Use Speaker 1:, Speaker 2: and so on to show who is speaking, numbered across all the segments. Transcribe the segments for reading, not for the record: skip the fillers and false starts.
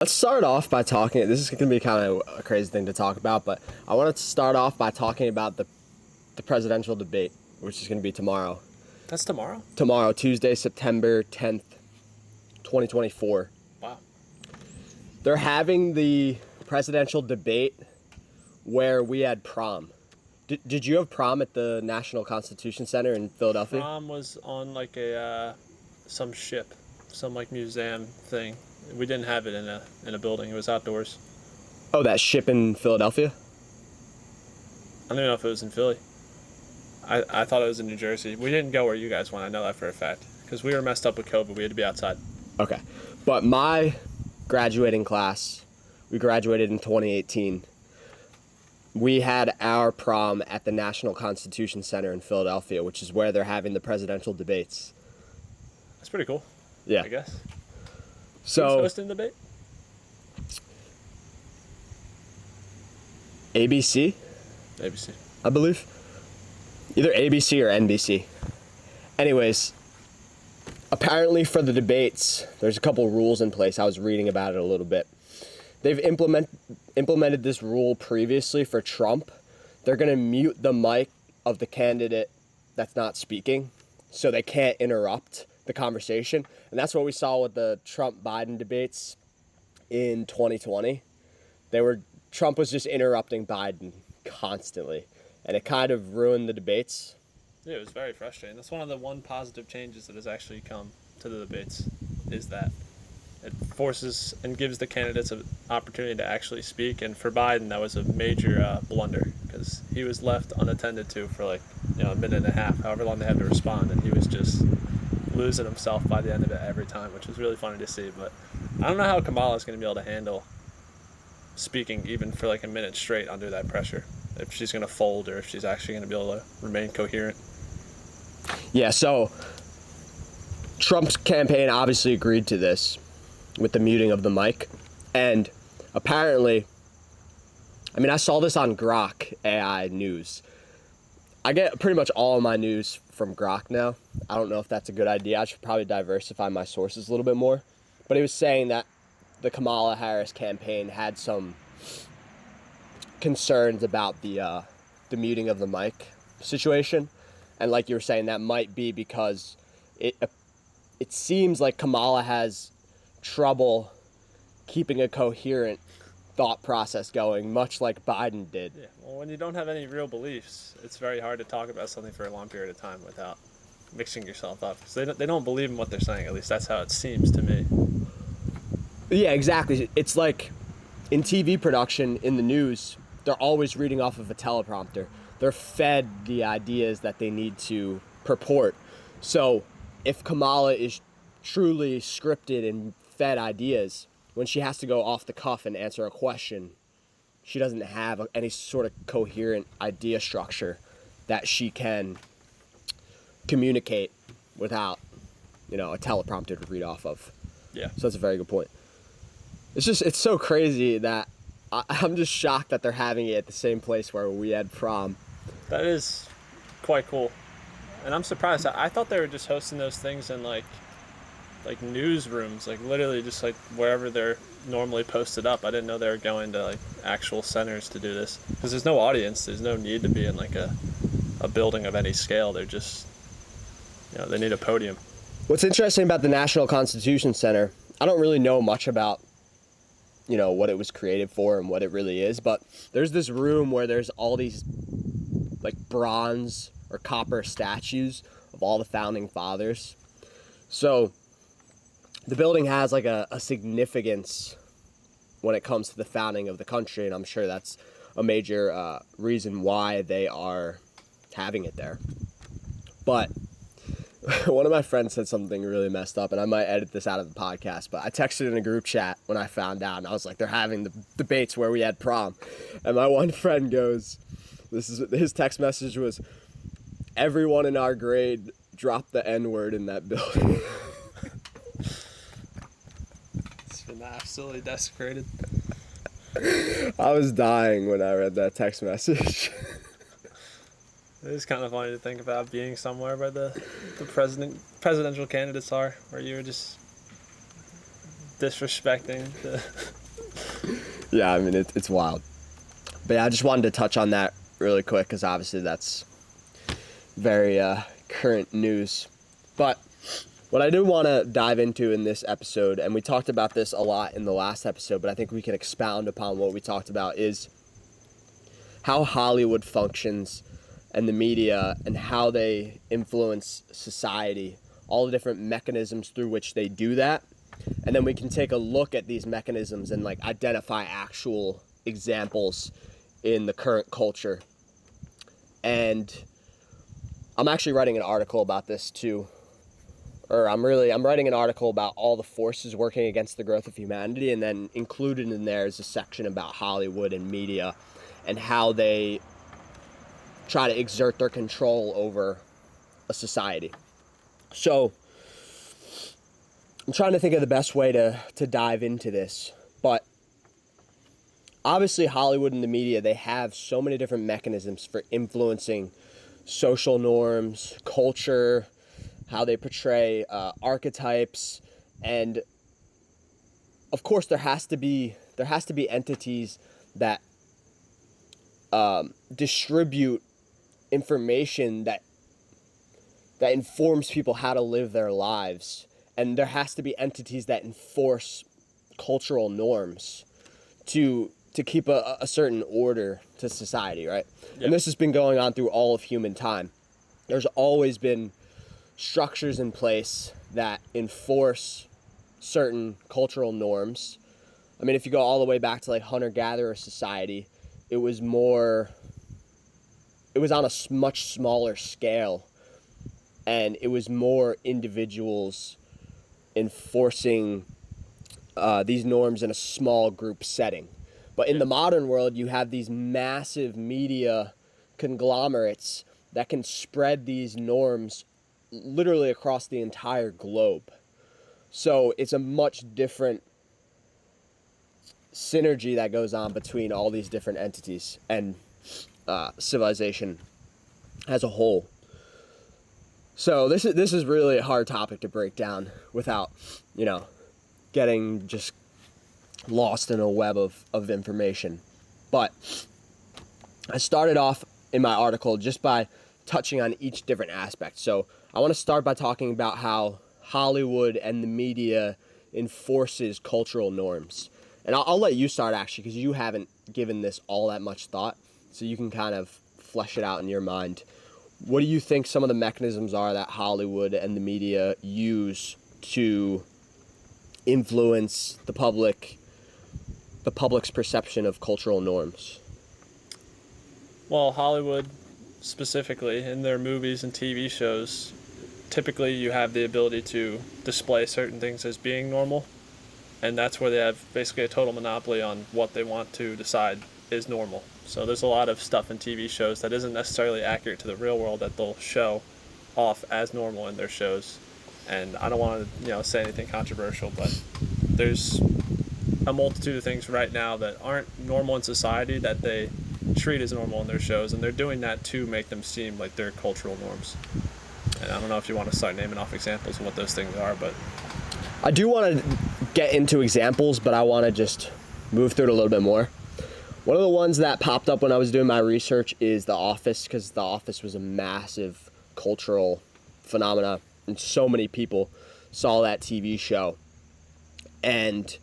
Speaker 1: Let's start off by talking. This is going to be kind of a crazy thing to talk about, but I wanted to start off by talking about the presidential debate, which is going to be tomorrow.
Speaker 2: That's tomorrow?
Speaker 1: Tomorrow, Tuesday, September 10th, 2024.
Speaker 2: Wow.
Speaker 1: They're having the presidential debate where we had prom. Did you have prom at the National Constitution Center in Philadelphia?
Speaker 2: Prom was on like some ship, some like museum thing. We didn't have it in a building. It was outdoors.
Speaker 1: Oh, that ship in Philadelphia?
Speaker 2: I don't even know if it was in Philly. I thought it was in New Jersey. We didn't go where you guys went. I know that for a fact because we were messed up with COVID. We had to be outside.
Speaker 1: Okay. But my graduating class, we graduated in 2018. We had our prom at the National Constitution Center in Philadelphia, which is where they're having the presidential debates.
Speaker 2: That's pretty cool.
Speaker 1: Yeah.
Speaker 2: I guess.
Speaker 1: So,
Speaker 2: who's hosting the debate?
Speaker 1: ABC?
Speaker 2: ABC.
Speaker 1: I believe. Either ABC or NBC. Anyways, apparently for the debates, there's a couple rules in place. I was reading about it a little bit. They've implemented this rule previously for Trump. They're going to mute the mic of the candidate that's not speaking, so they can't interrupt the conversation. And that's what we saw with the Trump-Biden debates in 2020. Trump was just interrupting Biden constantly, and it kind of ruined the debates.
Speaker 2: Yeah, it was very frustrating. That's one of the positive changes that has actually come to the debates, is that it forces and gives the candidates an opportunity to actually speak. And for Biden, that was a major blunder because he was left unattended to for a minute and a half, however long they had to respond, and he was just losing himself by the end of it every time, which was really funny to see. But I don't know how Kamala is going to be able to handle speaking even for like a minute straight under that pressure, if she's going to fold or if she's actually going to be able to remain coherent.
Speaker 1: Yeah, so Trump's campaign obviously agreed to this with the muting of the mic. And apparently, I saw this on Grok AI News. I get pretty much all of my news from Grok now. I don't know if that's a good idea. I should probably diversify my sources a little bit more. But he was saying that the Kamala Harris campaign had some concerns about the muting of the mic situation. And like you were saying, that might be because it seems like Kamala has trouble keeping a coherent thought process going, much like Biden did.
Speaker 2: Yeah, well, when you don't have any real beliefs, it's very hard to talk about something for a long period of time without mixing yourself up. Because they don't believe in what they're saying. At least that's how it seems to me.
Speaker 1: Yeah, exactly. It's like in TV production, in the news, they're always reading off of a teleprompter. They're fed the ideas that they need to purport. So if Kamala is truly scripted and fed ideas, when she has to go off the cuff and answer a question, she doesn't have any sort of coherent idea structure that she can communicate without, a teleprompter to read off of.
Speaker 2: Yeah.
Speaker 1: So that's a very good point. It's so crazy that I'm just shocked that they're having it at the same place where we had prom.
Speaker 2: That is quite cool. And I'm surprised. I thought they were just hosting those things in like newsrooms, like literally just like wherever they're normally posted up. I didn't know they were going to like actual centers to do this because there's no audience. There's no need to be in like a building of any scale. They're just, they need a podium.
Speaker 1: What's interesting about the National Constitution Center, I don't really know much about, what it was created for and what it really is, but there's this room where there's all these like bronze or copper statues of all the founding fathers. So the building has like a significance when it comes to the founding of the country, and I'm sure that's a major reason why they are having it there. But one of my friends said something really messed up, and I might edit this out of the podcast, but I texted in a group chat when I found out, and I was like, they're having the debates where we had prom. And my one friend goes, his text message was, everyone in our grade dropped the N-word in that building.
Speaker 2: It's been absolutely desecrated.
Speaker 1: I was dying when I read that text message.
Speaker 2: It is kind of funny to think about being somewhere where the presidential candidates are, where you're just disrespecting the...
Speaker 1: Yeah, I mean, it's wild. But yeah, I just wanted to touch on that really quick because obviously that's very current news. But what I do want to dive into in this episode, and we talked about this a lot in the last episode, but I think we can expound upon what we talked about, is how Hollywood functions and the media and how they influence society, all the different mechanisms through which they do that. And then we can take a look at these mechanisms and like identify actual examples in the current culture. And I'm actually writing an article about this too. Or I'm writing an article about all the forces working against the growth of humanity, and then included in there is a section about Hollywood and media and how they try to exert their control over a society. So I'm trying to think of the best way to dive into this, but obviously Hollywood and the media, they have so many different mechanisms for influencing social norms, culture, how they portray archetypes, and of course there has to be entities that distribute information that informs people how to live their lives, and there has to be entities that enforce cultural norms to keep a certain order to society, right? Yep. And this has been going on through all of human time. There's always been structures in place that enforce certain cultural norms. I mean, if you go all the way back to like hunter-gatherer society, it was on a much smaller scale, and it was more individuals enforcing these norms in a small group setting. But in the modern world, you have these massive media conglomerates that can spread these norms literally across the entire globe. So it's a much different synergy that goes on between all these different entities and civilization as a whole. So this is really a hard topic to break down without, getting just lost in a web of information. But I started off in my article just by touching on each different aspect. So I want to start by talking about how Hollywood and the media enforces cultural norms. And I'll let you start, actually, because you haven't given this all that much thought, so you can kind of flesh it out in your mind. What do you think some of the mechanisms are that Hollywood and the media use to influence the public's perception of cultural norms?
Speaker 2: Well, Hollywood specifically, in their movies and TV shows, typically you have the ability to display certain things as being normal, and that's where they have basically a total monopoly on what they want to decide is normal. So there's a lot of stuff in TV shows that isn't necessarily accurate to the real world that they'll show off as normal in their shows. And I don't want to, say anything controversial, but there's a multitude of things right now that aren't normal in society that they treat as normal in their shows, and they're doing that to make them seem like they're cultural norms. And I don't know if you want to start naming off examples of what those things are, but
Speaker 1: I do want to get into examples, but I want to just move through it a little bit more. One of the ones that popped up when I was doing my research is The Office, because The Office was a massive cultural phenomena, and so many people saw that TV show. And,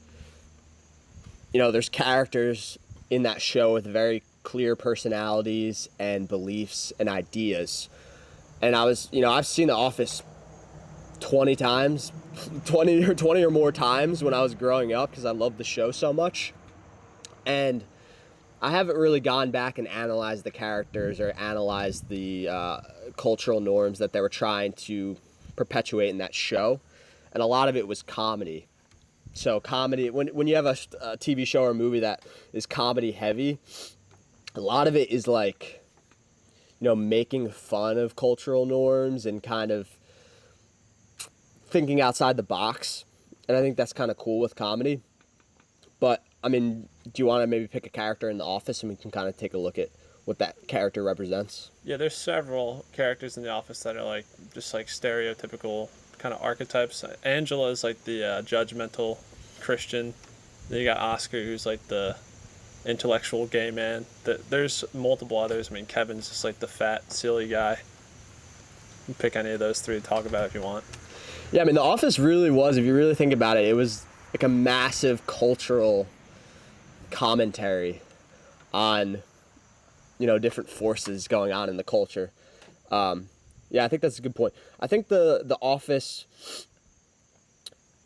Speaker 1: there's characters in that show with very clear personalities and beliefs and ideas. And I've seen The Office 20 or more times when I was growing up because I loved the show so much. And I haven't really gone back and analyzed the characters or analyzed the cultural norms that they were trying to perpetuate in that show. And a lot of it was comedy. So comedy, when you have a TV show or a movie that is comedy heavy, a lot of it is like, making fun of cultural norms and kind of thinking outside the box. And I think that's kind of cool with comedy. But, do you want to maybe pick a character in The Office and we can kind of take a look at what that character represents?
Speaker 2: Yeah, there's several characters in The Office that are just stereotypical kind of archetypes. Angela is like the judgmental Christian. Then you got Oscar, who's like the intellectual gay man. There's multiple others. I mean, Kevin's just like the fat, silly guy. You can pick any of those three to talk about if you want.
Speaker 1: Yeah, I mean, The Office really was, if you really think about it, it was like a massive cultural commentary on, different forces going on in the culture. Yeah, I think that's a good point. I think the Office,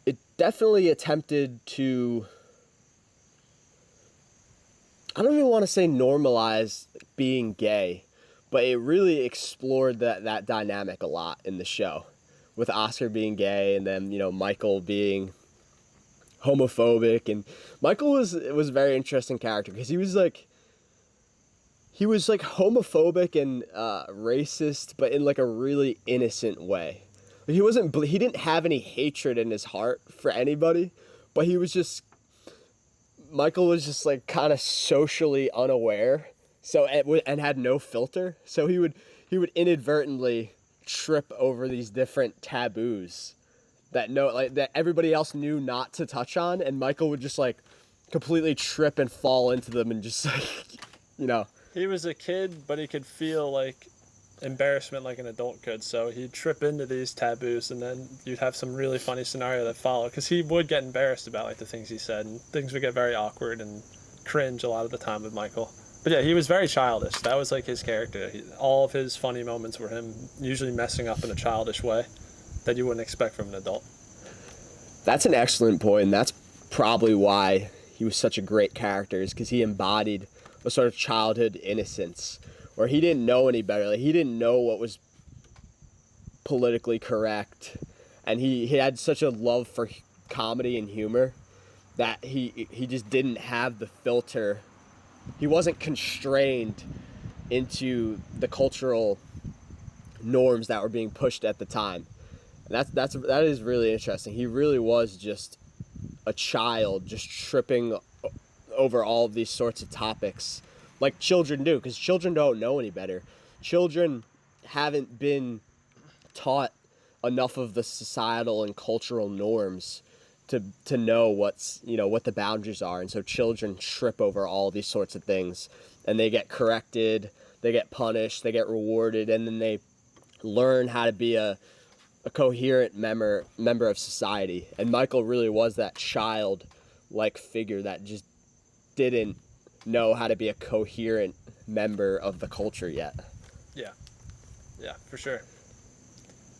Speaker 1: it definitely attempted to, I don't even want to say normalize being gay, but it really explored that dynamic a lot in the show, with Oscar being gay and then, Michael being homophobic. And Michael was a very interesting character because he was like homophobic and racist, but in like a really innocent way. He didn't have any hatred in his heart for anybody, but Michael was just like kind of socially unaware, and had no filter. So he would inadvertently trip over these different taboos that everybody else knew not to touch on, and Michael would just like completely trip and fall into them and just like,
Speaker 2: He was a kid, but he could feel like embarrassment like an adult could. So he'd trip into these taboos, and then you'd have some really funny scenario that followed, because he would get embarrassed about like the things he said, and things would get very awkward and cringe a lot of the time with Michael. But yeah, he was very childish. That was like his character. All of his funny moments were him usually messing up in a childish way that you wouldn't expect from an adult.
Speaker 1: That's an excellent point, and that's probably why he was such a great character, is because he embodied a sort of childhood innocence, where he didn't know any better. Like, he didn't know what was politically correct, and he had such a love for comedy and humor that he just didn't have the filter. He wasn't constrained into the cultural norms that were being pushed at the time. And that is really interesting. He really was just a child, just tripping over all of these sorts of topics like children do, because children don't know any better. Children haven't been taught enough of the societal and cultural norms to know what the boundaries are, and so children trip over all these sorts of things, and they get corrected, they get punished, they get rewarded, and then they learn how to be a coherent member of society. And Michael really was that child-like figure that just didn't know how to be a coherent member of the culture yet.
Speaker 2: Yeah, for sure.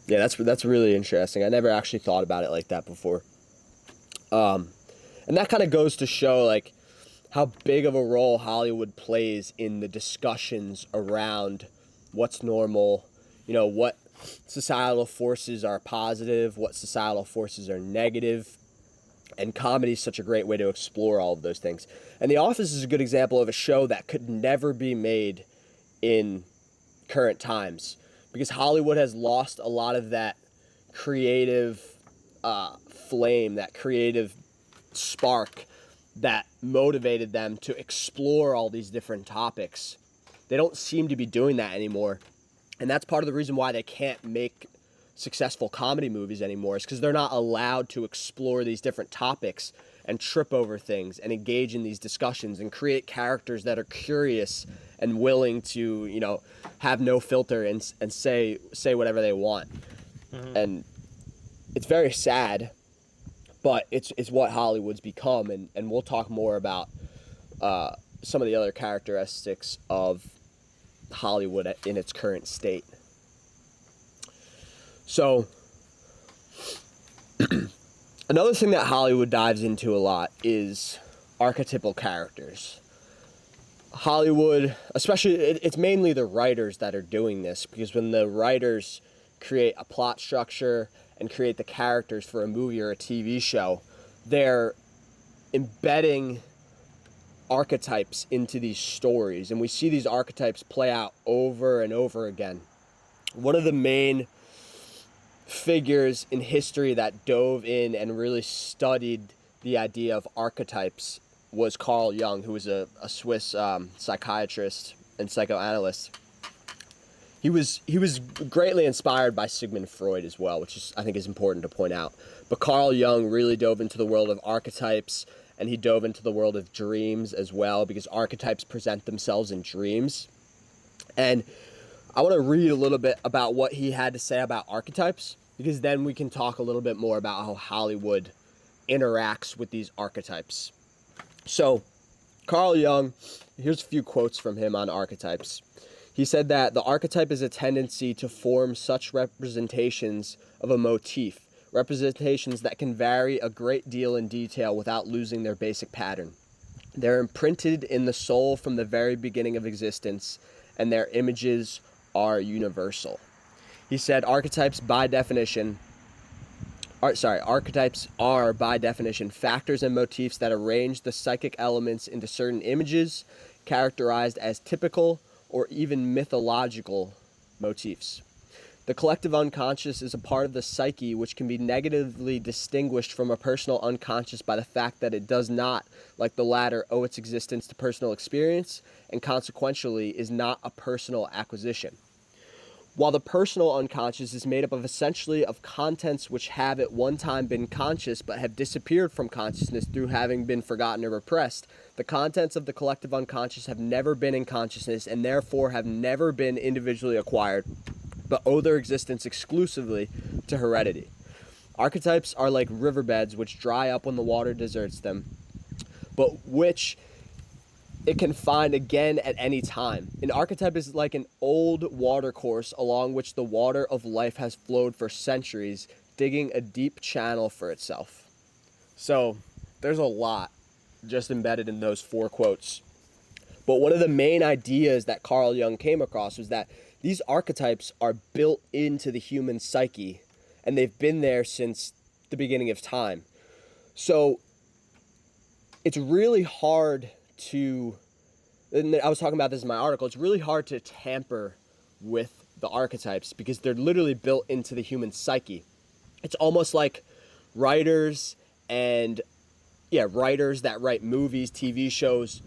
Speaker 1: Yeah, that's really interesting. I never actually thought about it like that before. And that kind of goes to show like how big of a role Hollywood plays in the discussions around what's normal, what societal forces are positive, what societal forces are negative. And comedy is such a great way to explore all of those things. And The Office is a good example of a show that could never be made in current times, because Hollywood has lost a lot of that creative flame, that creative spark that motivated them to explore all these different topics. They don't seem to be doing that anymore. And that's part of the reason why they can't make successful comedy movies anymore, is because they're not allowed to explore these different topics and trip over things and engage in these discussions and create characters that are curious and willing to, have no filter and say whatever they want. Mm-hmm. And it's very sad, but it's what Hollywood's become, and we'll talk more about some of the other characteristics of Hollywood in its current state. So, another thing that Hollywood dives into a lot is archetypal characters. Hollywood, especially, it's mainly the writers that are doing this, because when the writers create a plot structure and create the characters for a movie or a TV show, they're embedding archetypes into these stories, and we see these archetypes play out over and over again. One of the main figures in history that dove in and really studied the idea of archetypes was Carl Jung, who was a Swiss psychiatrist and psychoanalyst. He was greatly inspired by Sigmund Freud as well, which I think is important to point out. But Carl Jung really dove into the world of archetypes, and he dove into the world of dreams as well, because archetypes present themselves in dreams. And I want to read a little bit about what he had to say about archetypes, because then we can talk a little bit more about how Hollywood interacts with these archetypes. So, Carl Jung, here's a few quotes from him on archetypes. He said that the archetype is a tendency to form such representations of a motif, representations that can vary a great deal in detail without losing their basic pattern. They're imprinted in the soul from the very beginning of existence, and their images are universal. He said archetypes are by definition factors and motifs that arrange the psychic elements into certain images, characterized as typical or even mythological motifs. The collective unconscious is a part of the psyche which can be negatively distinguished from a personal unconscious by the fact that it does not, like the latter, owe its existence to personal experience, and consequentially is not a personal acquisition. While the personal unconscious is made up of essentially of contents which have at one time been conscious but have disappeared from consciousness through having been forgotten or repressed, the contents of the collective unconscious have never been in consciousness and therefore have never been individually acquired, but owe their existence exclusively to heredity. Archetypes are like riverbeds which dry up when the water deserts them, but which it can find again at any time. An archetype is like an old watercourse along which the water of life has flowed for centuries, digging a deep channel for itself. So there's a lot just embedded in those 4 quotes. But one of the main ideas that Carl Jung came across was that these archetypes are built into the human psyche, and they've been there since the beginning of time. So it's really hard to, and I was talking about this in my article, it's really hard to tamper with the archetypes because they're literally built into the human psyche. It's almost like writers that write movies, TV shows,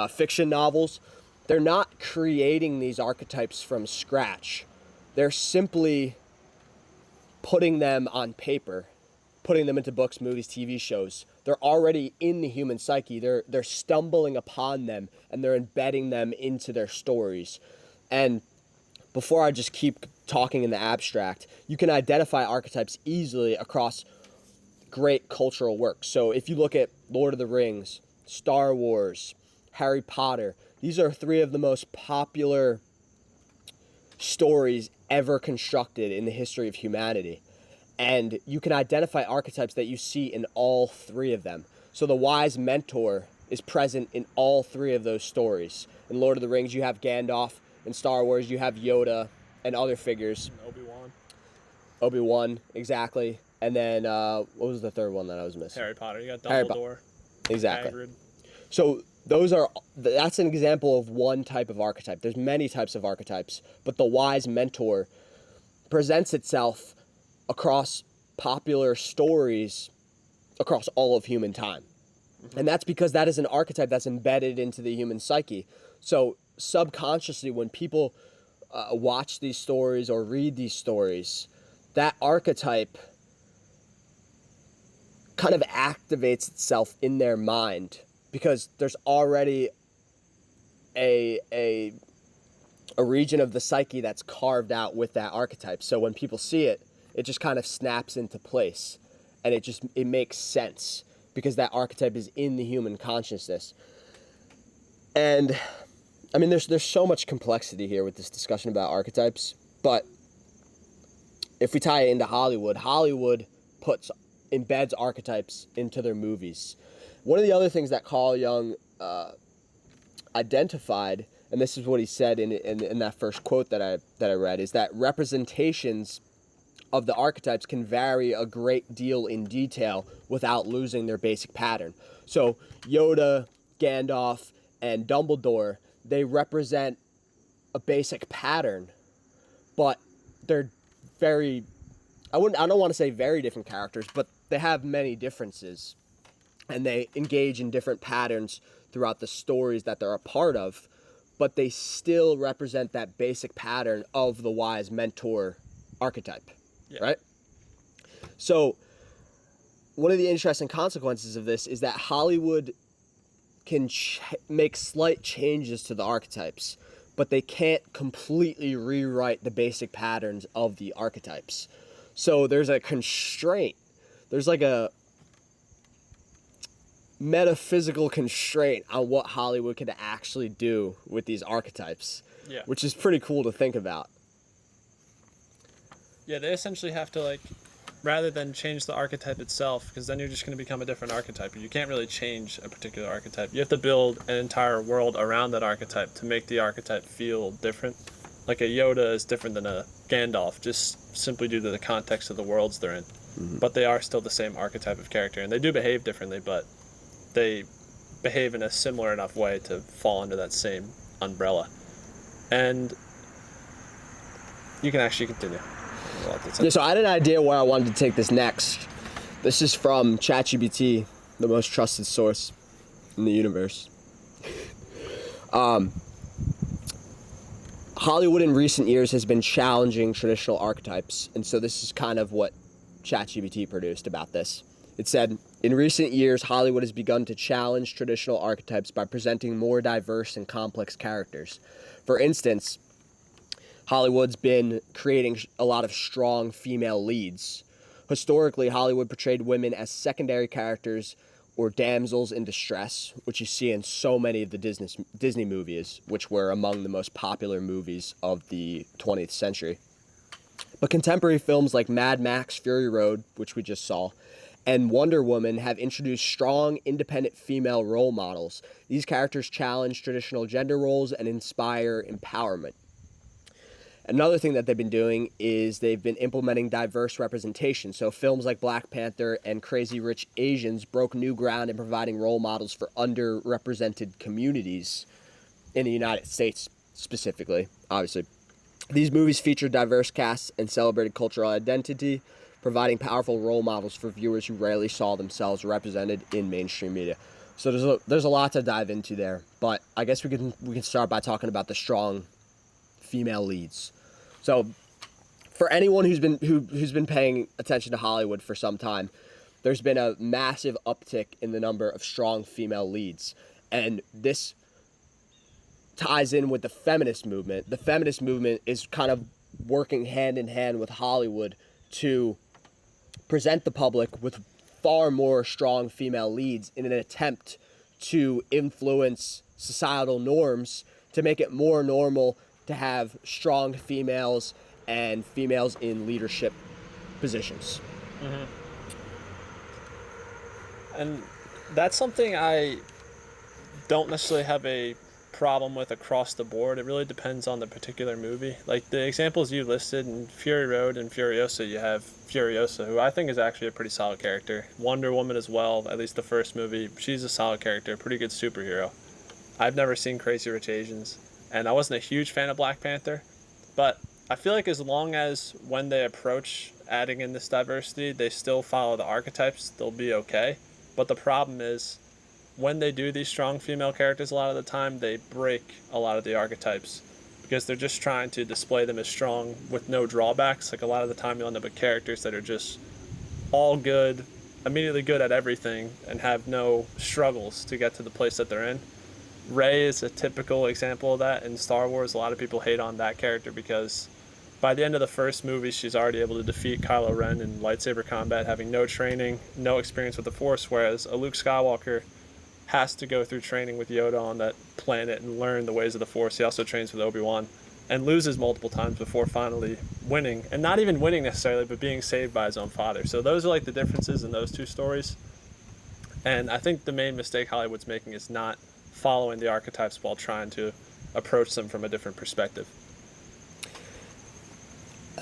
Speaker 1: fiction novels. They're not creating these archetypes from scratch. They're simply putting them on paper, putting them into books, movies, TV shows. They're already in the human psyche. They're stumbling upon them, and they're embedding them into their stories. And before I just keep talking in the abstract, you can identify archetypes easily across great cultural works. So if you look at Lord of the Rings, Star Wars, Harry Potter, these are 3 of the most popular stories ever constructed in the history of humanity. And you can identify archetypes that you see in all 3 of them. So the wise mentor is present in all 3 of those stories. In Lord of the Rings, you have Gandalf. In Star Wars, you have Yoda and other figures. Obi-Wan, exactly. And then, what was the 3rd one that I was missing?
Speaker 2: Harry Potter. You got Dumbledore.
Speaker 1: Exactly.
Speaker 2: Hagrid.
Speaker 1: So that's an example of one type of archetype. There's many types of archetypes, but the wise mentor presents itself across popular stories across all of human time. And that's because that is an archetype that's embedded into the human psyche. So subconsciously, when people watch these stories or read these stories, that archetype kind of activates itself in their mind because there's already a region of the psyche that's carved out with that archetype. So when people see it, it just kind of snaps into place, and it makes sense because that archetype is in the human consciousness. And I mean, there's so much complexity here with this discussion about archetypes, but if we tie it into Hollywood embeds archetypes into their movies. One of the other things that Carl Jung identified, and this is what he said in that first quote that I read, is that representations of the archetypes can vary a great deal in detail without losing their basic pattern. So Yoda, Gandalf, and Dumbledore, they represent a basic pattern, but they're very, I don't want to say very different characters, but they have many differences, and they engage in different patterns throughout the stories that they're a part of, but they still represent that basic pattern of the wise mentor archetype, right? So one of the interesting consequences of this is that Hollywood can make slight changes to the archetypes, but they can't completely rewrite the basic patterns of the archetypes. So there's a constraint. There's like a metaphysical constraint on what Hollywood could actually do with these archetypes,
Speaker 2: Yeah.
Speaker 1: which is pretty cool to think about.
Speaker 2: Yeah, they essentially have to, like, rather than change the archetype itself, because then you're just going to become a different archetype. You can't really change a particular archetype. You have to build an entire world around that archetype to make the archetype feel different. Like a Yoda is different than a Gandalf, just simply due to the context of the worlds they're in. Mm-hmm. But they are still the same archetype of character, and they do behave differently, but they behave in a similar enough way to fall under that same umbrella. And you can actually continue.
Speaker 1: Yeah, so I had an idea where I wanted to take this next. This is from ChatGPT, the most trusted source in the universe. Hollywood in recent years has been challenging traditional archetypes, and so this is kind of what ChatGPT produced about this. It said, in recent years, Hollywood has begun to challenge traditional archetypes by presenting more diverse and complex characters. For instance, Hollywood's been creating a lot of strong female leads. Historically, Hollywood portrayed women as secondary characters or damsels in distress, which you see in so many of the Disney movies, which were among the most popular movies of the 20th century. But contemporary films like Mad Max, Fury Road, which we just saw, and Wonder Woman have introduced strong, independent female role models. These characters challenge traditional gender roles and inspire empowerment. Another thing that they've been doing is they've been implementing diverse representation. So films like Black Panther and Crazy Rich Asians broke new ground in providing role models for underrepresented communities in the United States specifically, obviously. These movies featured diverse casts and celebrated cultural identity, providing powerful role models for viewers who rarely saw themselves represented in mainstream media. So there's a lot to dive into there, but I guess we can start by talking about the strong female leads. So for anyone who's been paying attention to Hollywood for some time, there's been a massive uptick in the number of strong female leads, and this ties in with the feminist movement. The feminist movement is kind of working hand in hand with Hollywood to present the public with far more strong female leads in an attempt to influence societal norms to make it more normal to have strong females and females in leadership positions.
Speaker 2: Mm-hmm. And that's something I don't necessarily have a problem with across the board. It really depends on the particular movie. Like the examples you listed in Fury Road and Furiosa, you have Furiosa, who I think is actually a pretty solid character. Wonder Woman as well, at least the first movie. She's a solid character, a pretty good superhero. I've never seen Crazy Rich Asians, and I wasn't a huge fan of Black Panther, but I feel like as long as when they approach adding in this diversity, they still follow the archetypes, they'll be okay. But the problem is, when they do these strong female characters, a lot of the time they break a lot of the archetypes because they're just trying to display them as strong with no drawbacks. Like a lot of the time you'll end up with characters that are just all good, immediately good at everything, and have no struggles to get to the place that they're in. Rey is a typical example of that in Star Wars. A lot of people hate on that character because by the end of the first movie, she's already able to defeat Kylo Ren in lightsaber combat, having no training, no experience with the Force, whereas a Luke Skywalker has to go through training with Yoda on that planet and learn the ways of the Force. He also trains with Obi-Wan and loses multiple times before finally winning, and not even winning necessarily, but being saved by his own father. So those are like the differences in those two stories. And I think the main mistake Hollywood's making is not following the archetypes while trying to approach them from a different perspective.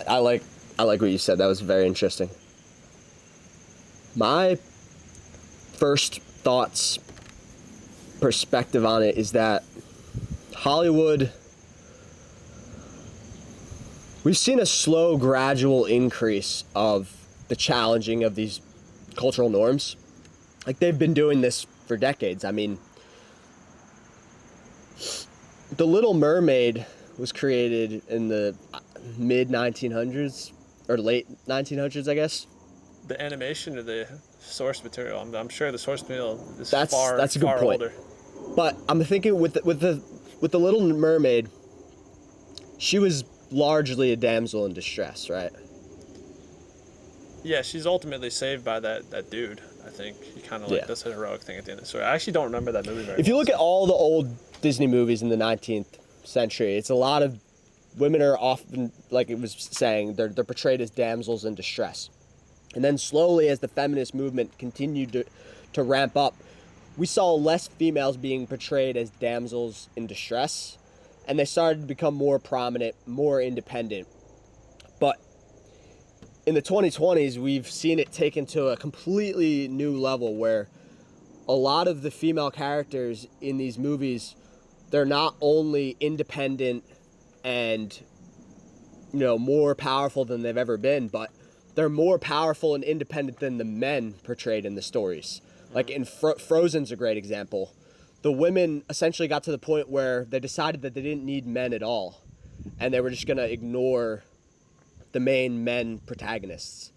Speaker 1: I like what you said. That was very interesting. My first thoughts, perspective on it is that Hollywood, we've seen a slow, gradual increase of the challenging of these cultural norms. Like, they've been doing this for decades. I mean, The Little Mermaid was created in the mid 1900s or late 1900s, I guess.
Speaker 2: the animation or the source material. I'm sure the source material is
Speaker 1: That's a good
Speaker 2: far
Speaker 1: point.
Speaker 2: older.
Speaker 1: But I'm thinking with the Little Mermaid, she was largely a damsel in distress, right?
Speaker 2: Yeah, she's ultimately saved by that dude. I think he kind of like does a heroic thing at the end of the story. I actually don't remember that movie very well.
Speaker 1: If you look at all the old Disney movies in the 19th century, it's a lot of women are often, like it was saying, they're portrayed as damsels in distress. And then slowly, as the feminist movement continued to ramp up, we saw less females being portrayed as damsels in distress, and they started to become more prominent, more independent. But in the 2020s, we've seen it taken to a completely new level where a lot of the female characters in these movies, they're not only independent and, you know, more powerful than they've ever been, but they're more powerful and independent than the men portrayed in the stories. Like in Frozen's a great example. The women essentially got to the point where they decided that they didn't need men at all, and they were just going to ignore the main men protagonists.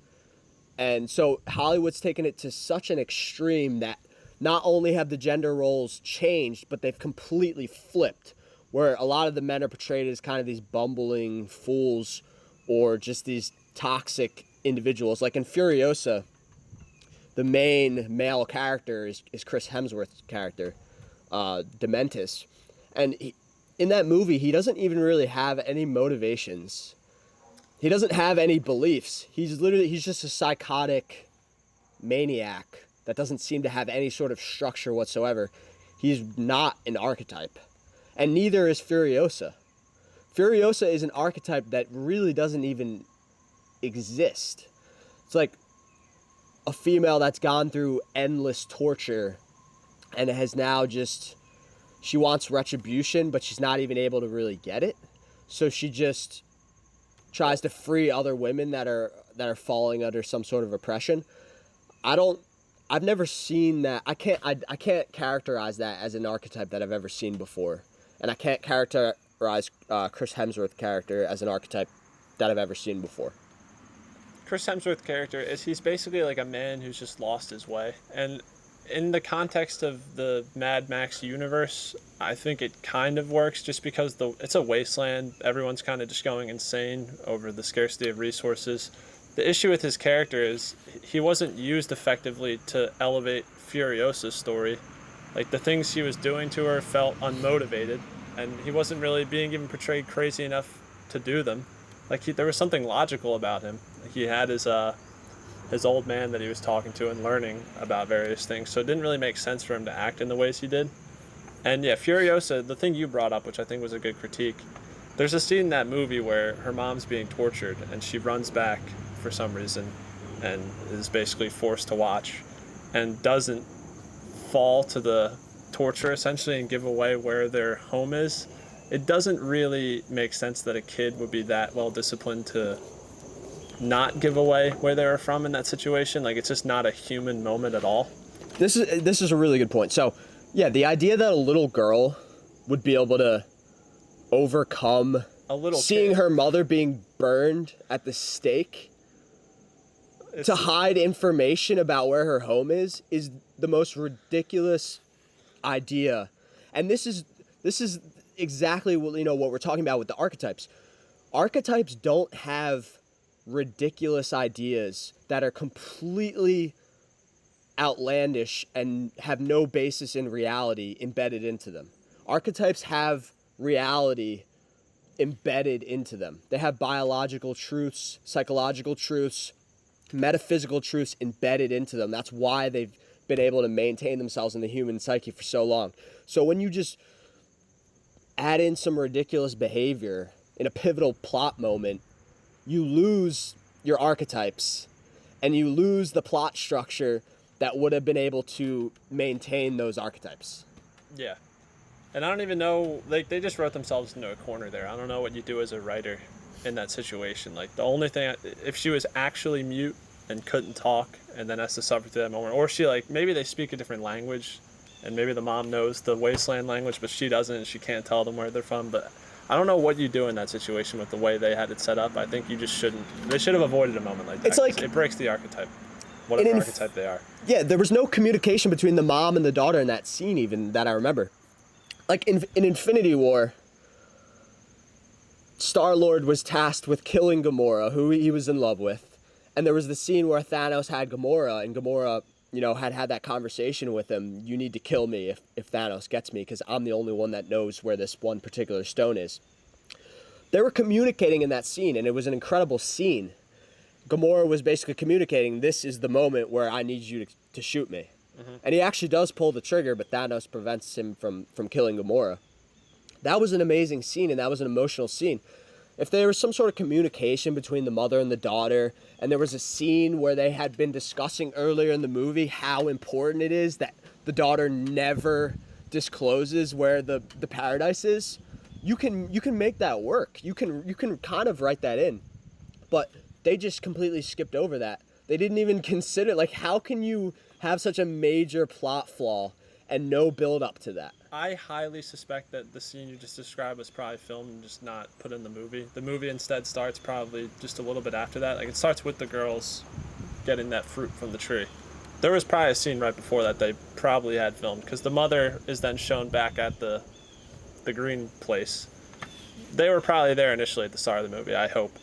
Speaker 1: And so Hollywood's taken it to such an extreme that not only have the gender roles changed, but they've completely flipped, where a lot of the men are portrayed as kind of these bumbling fools or just these toxic individuals. Like in Furiosa, the main male character is Chris Hemsworth's character, Dementis. And in that movie, he doesn't even really have any motivations. He doesn't have any beliefs. He's just a psychotic maniac that doesn't seem to have any sort of structure whatsoever. He's not an archetype. And neither is Furiosa. Furiosa is an archetype that really doesn't even exist. It's like a female that's gone through endless torture and has now she wants retribution, but she's not even able to really get it. So she just tries to free other women that are falling under some sort of oppression. I've never seen that. I can't characterize that as an archetype that I've ever seen before. And I can't characterize Chris Hemsworth's character as an archetype that I've ever seen before.
Speaker 2: Chris Hemsworth's character he's basically like a man who's just lost his way. And in the context of the Mad Max universe, I think it kind of works just because it's a wasteland. Everyone's kind of just going insane over the scarcity of resources. The issue with his character is he wasn't used effectively to elevate Furiosa's story. Like, the things he was doing to her felt unmotivated, and he wasn't really being even portrayed crazy enough to do them. Like, there was something logical about him. Like, he had his old man that he was talking to and learning about various things, so it didn't really make sense for him to act in the ways he did. And yeah, Furiosa, the thing you brought up, which I think was a good critique, there's a scene in that movie where her mom's being tortured, and she runs back for some reason and is basically forced to watch and doesn't fall to the torture essentially and give away where their home is. It doesn't really make sense that a kid would be that well disciplined to not give away where they were from in that situation. Like, it's just not a human moment at all.
Speaker 1: This is a really good point. So yeah, the idea that a little girl would be able to overcome seeing her mother being burned at the stake to hide information about where her home is the most ridiculous idea. And this is exactly what we're talking about with the archetypes. Archetypes don't have ridiculous ideas that are completely outlandish and have no basis in reality embedded into them. Archetypes have reality embedded into them. They have biological truths, psychological truths, metaphysical truths embedded into them. That's why they've been able to maintain themselves in the human psyche for so long. So when you just add in some ridiculous behavior in a pivotal plot moment, you lose your archetypes and you lose the plot structure that would have been able to maintain those archetypes.
Speaker 2: Yeah. And I don't even know, like, they just wrote themselves into a corner there. I don't know what you do as a writer in that situation. Like, the only thing, if she was actually mute and couldn't talk and then has to suffer through that moment, or she, like, maybe they speak a different language and maybe the mom knows the wasteland language but she doesn't and she can't tell them where they're from. But I don't know what you do in that situation with the way they had it set up. I think you just they should have avoided a moment like that.
Speaker 1: It's like,
Speaker 2: it breaks the archetype. whatever archetype they are.
Speaker 1: Yeah, there was no communication between the mom and the daughter in that scene even that I remember. Like in Infinity War, Star-Lord was tasked with killing Gamora, who he was in love with. And there was the scene where Thanos had Gamora, and Gamora, had that conversation with him. You need to kill me if Thanos gets me, because I'm the only one that knows where this one particular stone is. They were communicating in that scene, and it was an incredible scene. Gamora was basically communicating, this is the moment where I need you to shoot me. Mm-hmm. And he actually does pull the trigger, but Thanos prevents him from killing Gamora. That was an amazing scene, and that was an emotional scene. If there was some sort of communication between the mother and the daughter, and there was a scene where they had been discussing earlier in the movie how important it is that the daughter never discloses where the paradise is, you can make that work. You can kind of write that in. But they just completely skipped over that. They didn't even consider, like, how can you have such a major plot flaw and no build up to that?
Speaker 2: I highly suspect that the scene you just described was probably filmed and just not put in the movie. The movie instead starts probably just a little bit after that. Like, it starts with the girls getting that fruit from the tree. There was probably a scene right before that they probably had filmed, because the mother is then shown back at the green place. They were probably there initially at the start of the movie, I hope.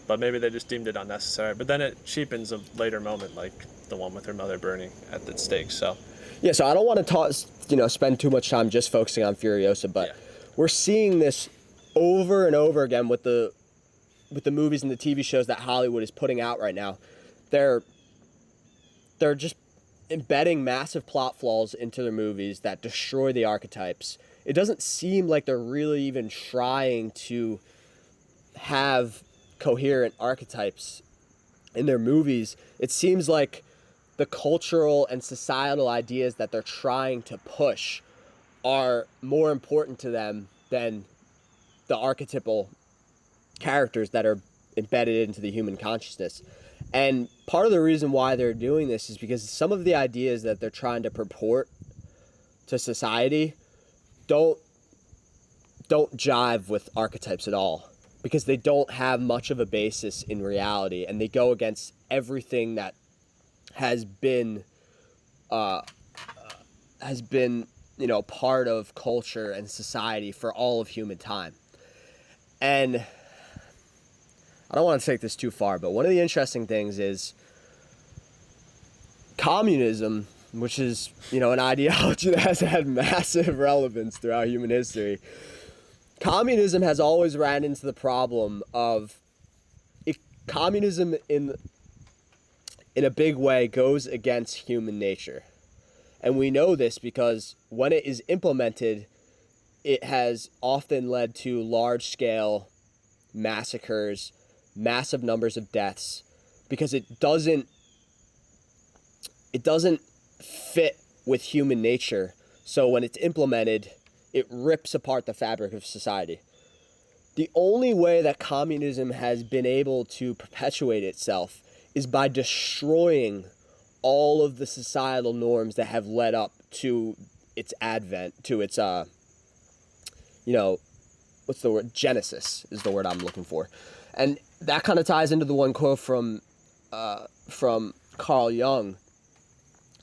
Speaker 2: But maybe they just deemed it unnecessary. But then it cheapens a later moment, like the one with her mother burning at the stake, so...
Speaker 1: Yeah, so I don't want to spend too much time just focusing on Furiosa, but we're seeing this over and over again with the movies and the TV shows that Hollywood is putting out right now. They're just embedding massive plot flaws into their movies that destroy the archetypes. It doesn't seem like they're really even trying to have coherent archetypes in their movies. It seems like the cultural and societal ideas that they're trying to push are more important to them than the archetypal characters that are embedded into the human consciousness. And part of the reason why they're doing this is because some of the ideas that they're trying to purport to society don't jive with archetypes at all, because they don't have much of a basis in reality, and they go against everything that has been part of culture and society for all of human time. And I don't want to take this too far, but one of the interesting things is communism, which is, an ideology that has had massive relevance throughout human history. Communism has always ran into the problem of communism in a big way goes against human nature. And we know this because when it is implemented, it has often led to large-scale massacres, massive numbers of deaths, because it doesn't fit with human nature. So when it's implemented, it rips apart the fabric of society. The only way that communism has been able to perpetuate itself is by destroying all of the societal norms that have led up to its advent, to its, what's the word? Genesis is the word I'm looking for. And that kind of ties into the one quote from Carl Jung.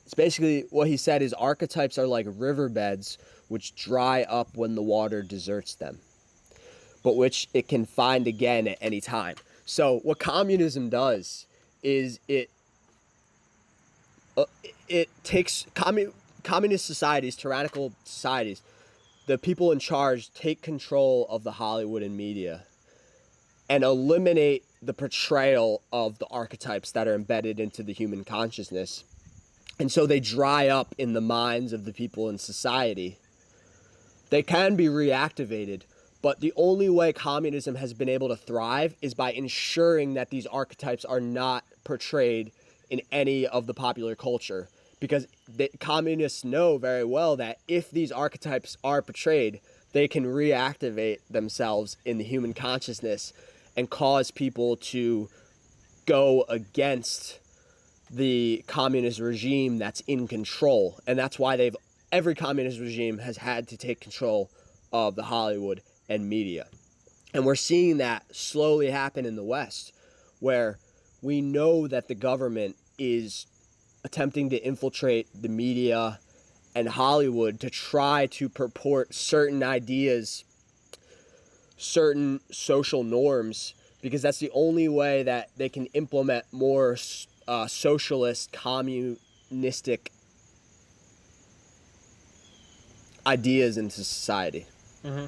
Speaker 1: It's basically what he said is archetypes are like riverbeds which dry up when the water deserts them, but which it can find again at any time. So what communism does is it takes communist societies, tyrannical societies, the people in charge take control of the Hollywood and media and eliminate the portrayal of the archetypes that are embedded into the human consciousness. And so they dry up in the minds of the people in society. They can be reactivated, but the only way communism has been able to thrive is by ensuring that these archetypes are not portrayed in any of the popular culture. Because the communists know very well that if these archetypes are portrayed, they can reactivate themselves in the human consciousness and cause people to go against the communist regime that's in control. And that's why every communist regime has had to take control of the Hollywood and media. And we're seeing that slowly happen in the West, where we know that the government is attempting to infiltrate the media and Hollywood to try to purport certain ideas, certain social norms, because that's the only way that they can implement more socialist, communistic ideas into society.
Speaker 2: Mm-hmm.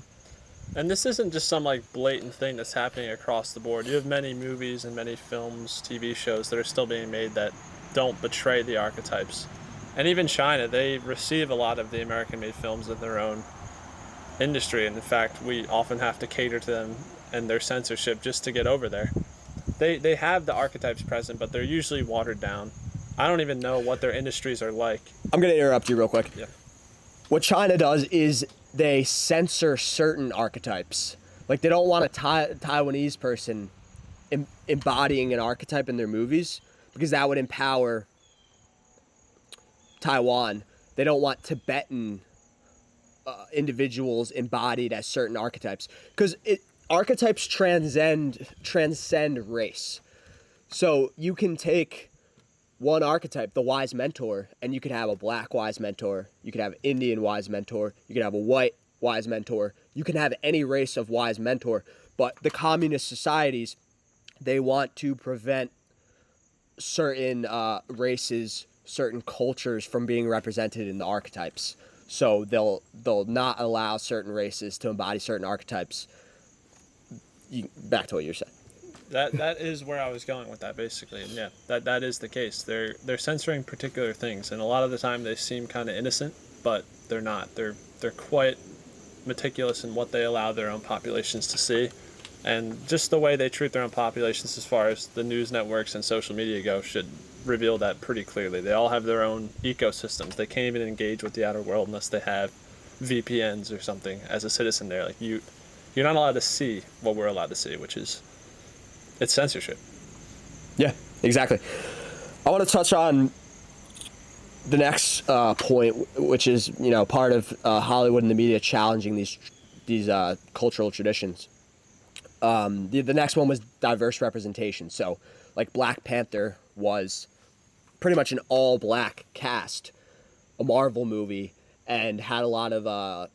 Speaker 2: And this isn't just some like blatant thing that's happening across the board. You have many movies and many films, TV shows that are still being made that don't betray the archetypes. And even China, they receive a lot of the American-made films in their own industry. And in fact, we often have to cater to them and their censorship just to get over there. They have the archetypes present, but they're usually watered down. I don't even know what their industries are like.
Speaker 1: I'm going to interrupt you real quick.
Speaker 2: Yeah.
Speaker 1: What China does is they censor certain archetypes. Like, they don't want a Taiwanese person embodying an archetype in their movies because that would empower Taiwan. They don't want Tibetan individuals embodied as certain archetypes because archetypes transcend race. So you can take one archetype, the wise mentor, and you could have a black wise mentor, you could have an Indian wise mentor, you could have a white wise mentor, you can have any race of wise mentor. But the communist societies, they want to prevent certain races, certain cultures from being represented in the archetypes. So they'll not allow certain races to embody certain archetypes. Back to what you're saying.
Speaker 2: That is where I was going with that, basically. And yeah, that is the case. They're censoring particular things, and a lot of the time they seem kind of innocent, but they're not. They're quite meticulous in what they allow their own populations to see, and just the way they treat their own populations as far as the news networks and social media go should reveal that pretty clearly. They all have their own ecosystems. They can't even engage with the outer world unless they have VPNs or something as a citizen there. Like you're not allowed to see what we're allowed to see, which is it's censorship.
Speaker 1: Yeah, exactly. I want to touch on the next point, which is part of Hollywood and the media challenging these cultural traditions. The next one was diverse representation. So, like Black Panther was pretty much an all-black cast, a Marvel movie, and had a lot of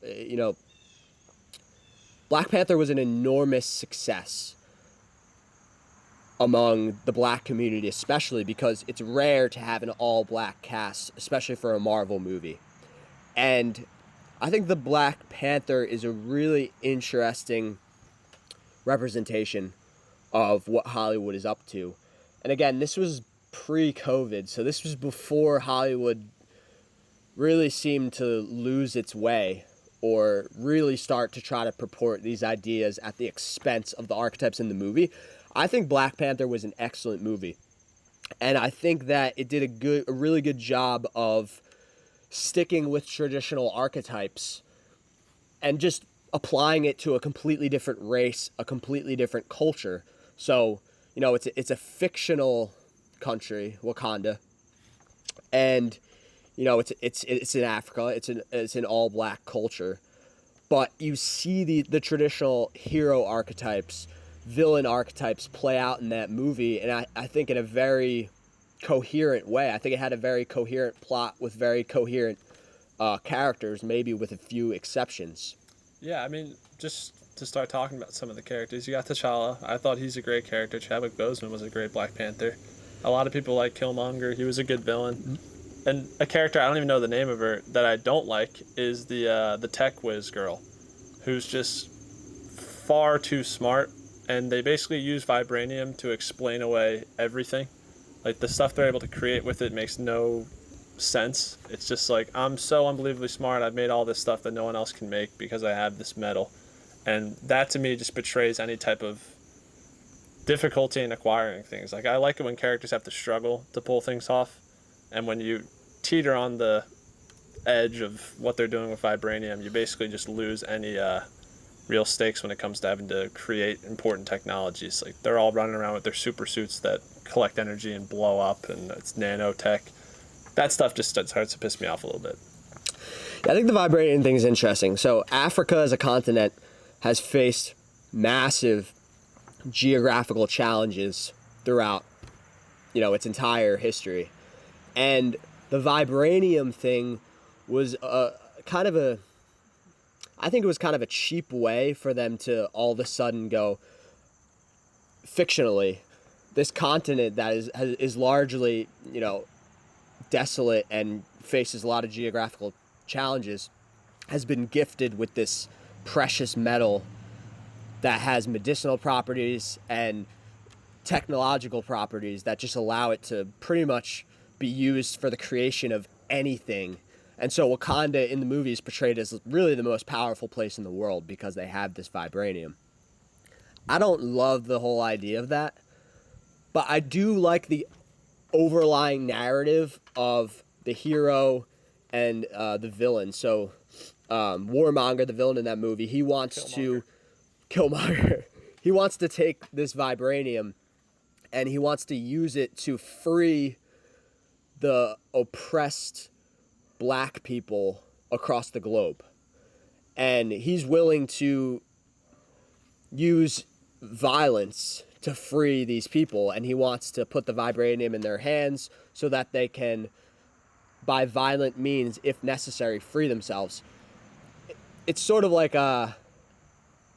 Speaker 1: Black Panther was an enormous success among the black community, especially because it's rare to have an all-black cast, especially for a Marvel movie. And I think the Black Panther is a really interesting representation of what Hollywood is up to. And again, this was pre-COVID, so this was before Hollywood really seemed to lose its way or really start to try to purport these ideas at the expense of the archetypes in the movie. I think Black Panther was an excellent movie. And I think that it did a really good job of sticking with traditional archetypes and just applying it to a completely different race, a completely different culture. So, it's a fictional country, Wakanda. And it's in Africa. It's an all black culture, but you see the traditional hero archetypes, villain archetypes play out in that movie, and I think in a very coherent way. I think it had a very coherent plot with very coherent characters, maybe with a few exceptions.
Speaker 2: Yeah, I mean, just to start talking about some of the characters, you got T'Challa. I thought he's a great character. Chadwick Boseman was a great Black Panther. A lot of people like Killmonger. He was a good villain. Mm-hmm. And a character, I don't even know the name of her, that I don't like is the tech whiz girl, who's just far too smart. And they basically use vibranium to explain away everything. Like, the stuff they're able to create with it makes no sense. It's just like, I'm so unbelievably smart. I've made all this stuff that no one else can make because I have this metal. And that, to me, just betrays any type of difficulty in acquiring things. Like, I like it when characters have to struggle to pull things off. And when you teeter on the edge of what they're doing with vibranium, you basically just lose any real stakes when it comes to having to create important technologies. Like, they're all running around with their super suits that collect energy and blow up, and it's nanotech. That stuff just starts to piss me off a little bit.
Speaker 1: Yeah, I think the vibranium thing is interesting. So Africa as a continent has faced massive geographical challenges throughout, its entire history. And the vibranium thing was I think it was kind of a cheap way for them to all of a sudden go, fictionally, this continent that is largely, desolate and faces a lot of geographical challenges, has been gifted with this precious metal that has medicinal properties and technological properties that just allow it to pretty much be used for the creation of anything. And so Wakanda in the movie is portrayed as really the most powerful place in the world because they have this vibranium. I don't love the whole idea of that, but I do like the overlying narrative of the hero and the villain. So Warmonger, the villain in that movie, he wants Killmonger. He wants to take this vibranium and he wants to use it to free the oppressed black people across the globe. And he's willing to use violence to free these people, and he wants to put the vibranium in their hands so that they can, by violent means, if necessary, free themselves. It's sort of like a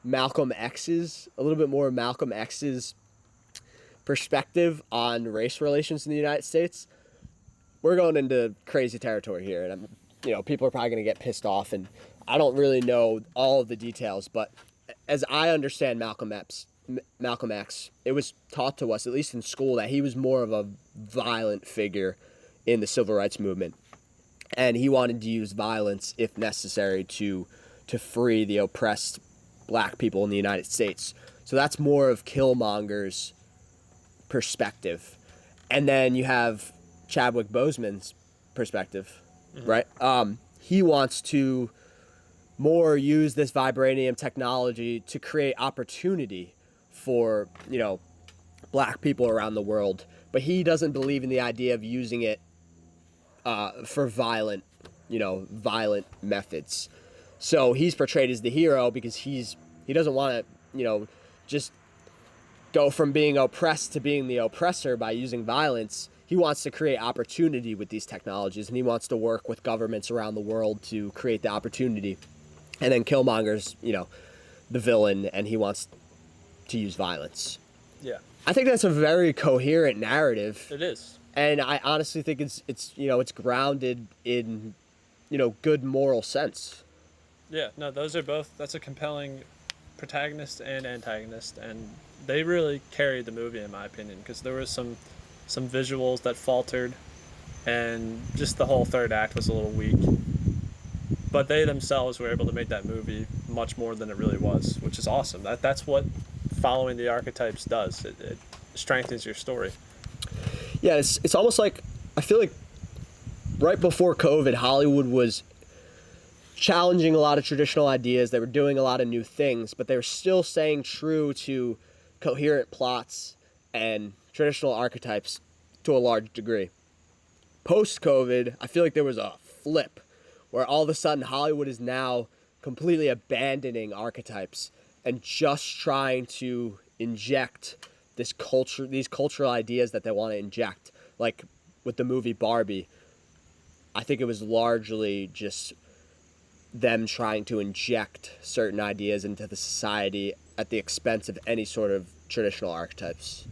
Speaker 1: little bit more Malcolm X's perspective on race relations in the United States. We're going into crazy territory here, and people are probably going to get pissed off, and I don't really know all of the details, but as I understand Malcolm X, it was taught to us, at least in school, that he was more of a violent figure in the civil rights movement, and he wanted to use violence if necessary to free the oppressed black people in the United States. So that's more of Killmonger's perspective. And then you have Chadwick Boseman's perspective, right? He wants to more use this vibranium technology to create opportunity for, black people around the world. But he doesn't believe in the idea of using it for violent methods. So he's portrayed as the hero because he doesn't want to, just go from being oppressed to being the oppressor by using violence. He wants to create opportunity with these technologies, and he wants to work with governments around the world to create the opportunity. And then Killmonger's, the villain, and he wants to use violence.
Speaker 2: Yeah.
Speaker 1: I think that's a very coherent narrative.
Speaker 2: It is.
Speaker 1: And I honestly think it's grounded in, good moral sense.
Speaker 2: Yeah, no, that's a compelling protagonist and antagonist, and they really carried the movie in my opinion, because there was some visuals that faltered, and just the whole third act was a little weak. But they themselves were able to make that movie much more than it really was, which is awesome. That's what following the archetypes does. It strengthens your story.
Speaker 1: Yeah, it's almost like, I feel like right before COVID, Hollywood was challenging a lot of traditional ideas. They were doing a lot of new things, but they were still staying true to coherent plots and traditional archetypes to a large degree. Post-COVID, I feel like there was a flip where all of a sudden Hollywood is now completely abandoning archetypes and just trying to inject these cultural ideas that they want to inject. Like with the movie Barbie, I think it was largely just them trying to inject certain ideas into the society at the expense of any sort of traditional archetypes.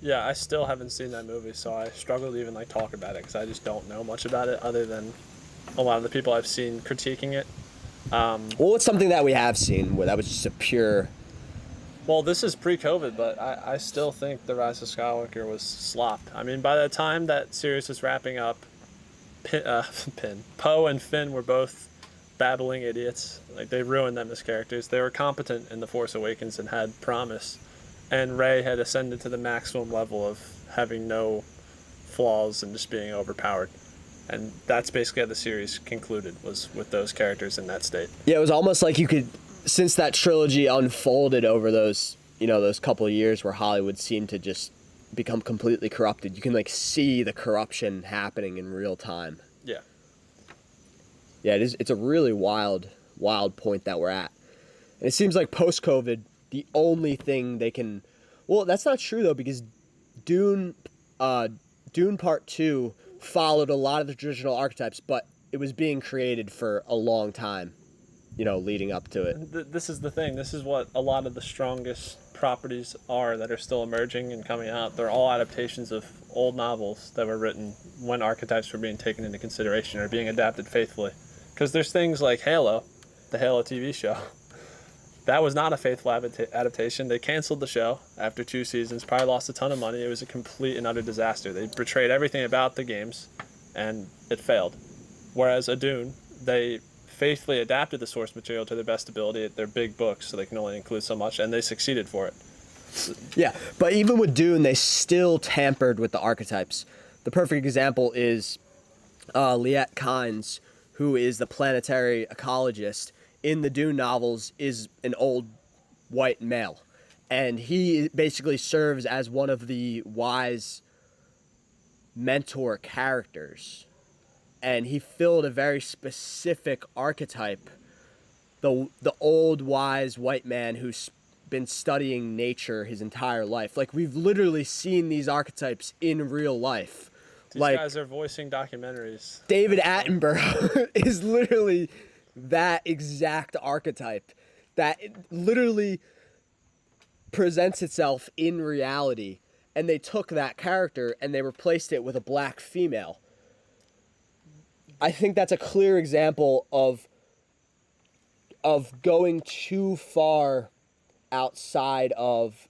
Speaker 2: Yeah, I still haven't seen that movie, so I struggle to even talk about it because I just don't know much about it other than a lot of the people I've seen critiquing it.
Speaker 1: Well, it's something that we have seen where that was just a pure...
Speaker 2: Well, this is pre-COVID, but I still think The Rise of Skywalker was slopped. I mean, by the time that series was wrapping up, Poe and Finn were both babbling idiots. They ruined them as characters. They were competent in The Force Awakens and had promise. And Rey had ascended to the maximum level of having no flaws and just being overpowered. And that's basically how the series concluded, was with those characters in that state.
Speaker 1: Yeah, it was almost like you could, since that trilogy unfolded over those couple of years where Hollywood seemed to just become completely corrupted, you can see the corruption happening in real time.
Speaker 2: Yeah.
Speaker 1: Yeah, it's a really wild point that we're at. And it seems like post-COVID, the only thing they can... Well, that's not true, though, because Dune Part 2 followed a lot of the traditional archetypes, but it was being created for a long time, leading up to it.
Speaker 2: This is the thing. This is what a lot of the strongest properties are that are still emerging and coming out. They're all adaptations of old novels that were written when archetypes were being taken into consideration or being adapted faithfully. Because there's things like Halo, the Halo TV show. That was not a faithful adaptation. They canceled the show after 2 seasons, probably lost a ton of money. It was a complete and utter disaster. They betrayed everything about the games, and it failed. Whereas a Dune, they faithfully adapted the source material to their best ability. They're big books, so they can only include so much, and they succeeded for it.
Speaker 1: Yeah, but even with Dune, they still tampered with the archetypes. The perfect example is Liet Kynes, who is the planetary ecologist in the Dune novels, is an old white male. And he basically serves as one of the wise mentor characters. And he filled a very specific archetype, the old wise white man who's been studying nature his entire life. Like, we've literally seen these archetypes in real life.
Speaker 2: These guys are voicing documentaries.
Speaker 1: David Attenborough is literally that exact archetype that literally presents itself in reality. And they took that character and they replaced it with a black female. I think that's a clear example of going too far outside of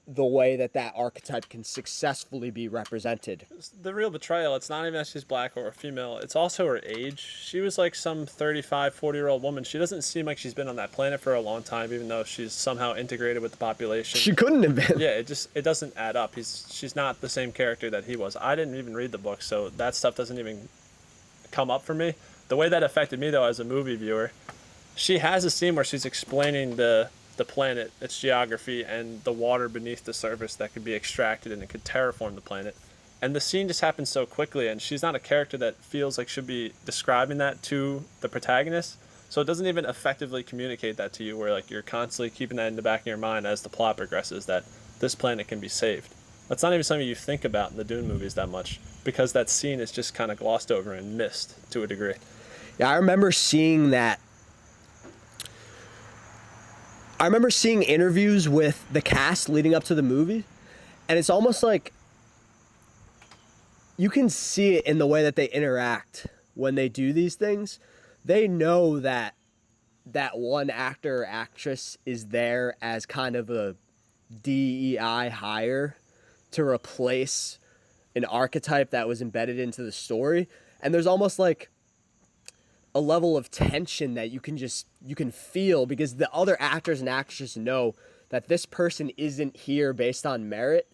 Speaker 1: the way that archetype can successfully be represented.
Speaker 2: The real betrayal, it's not even that she's black or a female, it's also her age. She was like some 35, 40-year-old woman. She doesn't seem like she's been on that planet for a long time, even though she's somehow integrated with the population.
Speaker 1: She couldn't have been.
Speaker 2: Yeah, it doesn't add up. She's not the same character that he was. I didn't even read the book, so that stuff doesn't even come up for me. The way that affected me, though, as a movie viewer, she has a scene where she's explaining the planet, its geography, and the water beneath the surface that could be extracted and it could terraform the planet. And the scene just happens so quickly, and she's not a character that feels like should be describing that to the protagonist. So it doesn't even effectively communicate that to you, where like you're constantly keeping that in the back of your mind as the plot progresses, that this planet can be saved. That's not even something you think about in the Dune movies that much, because that scene is just kind of glossed over and missed to a degree.
Speaker 1: Yeah, I remember seeing that. I remember seeing interviews with the cast leading up to the movie, and it's almost like you can see it in the way that they interact when they do these things. They know that one actor or actress is there as kind of a DEI hire to replace an archetype that was embedded into the story. And there's almost like a level of tension that you can feel, because the other actors and actresses know that this person isn't here based on merit.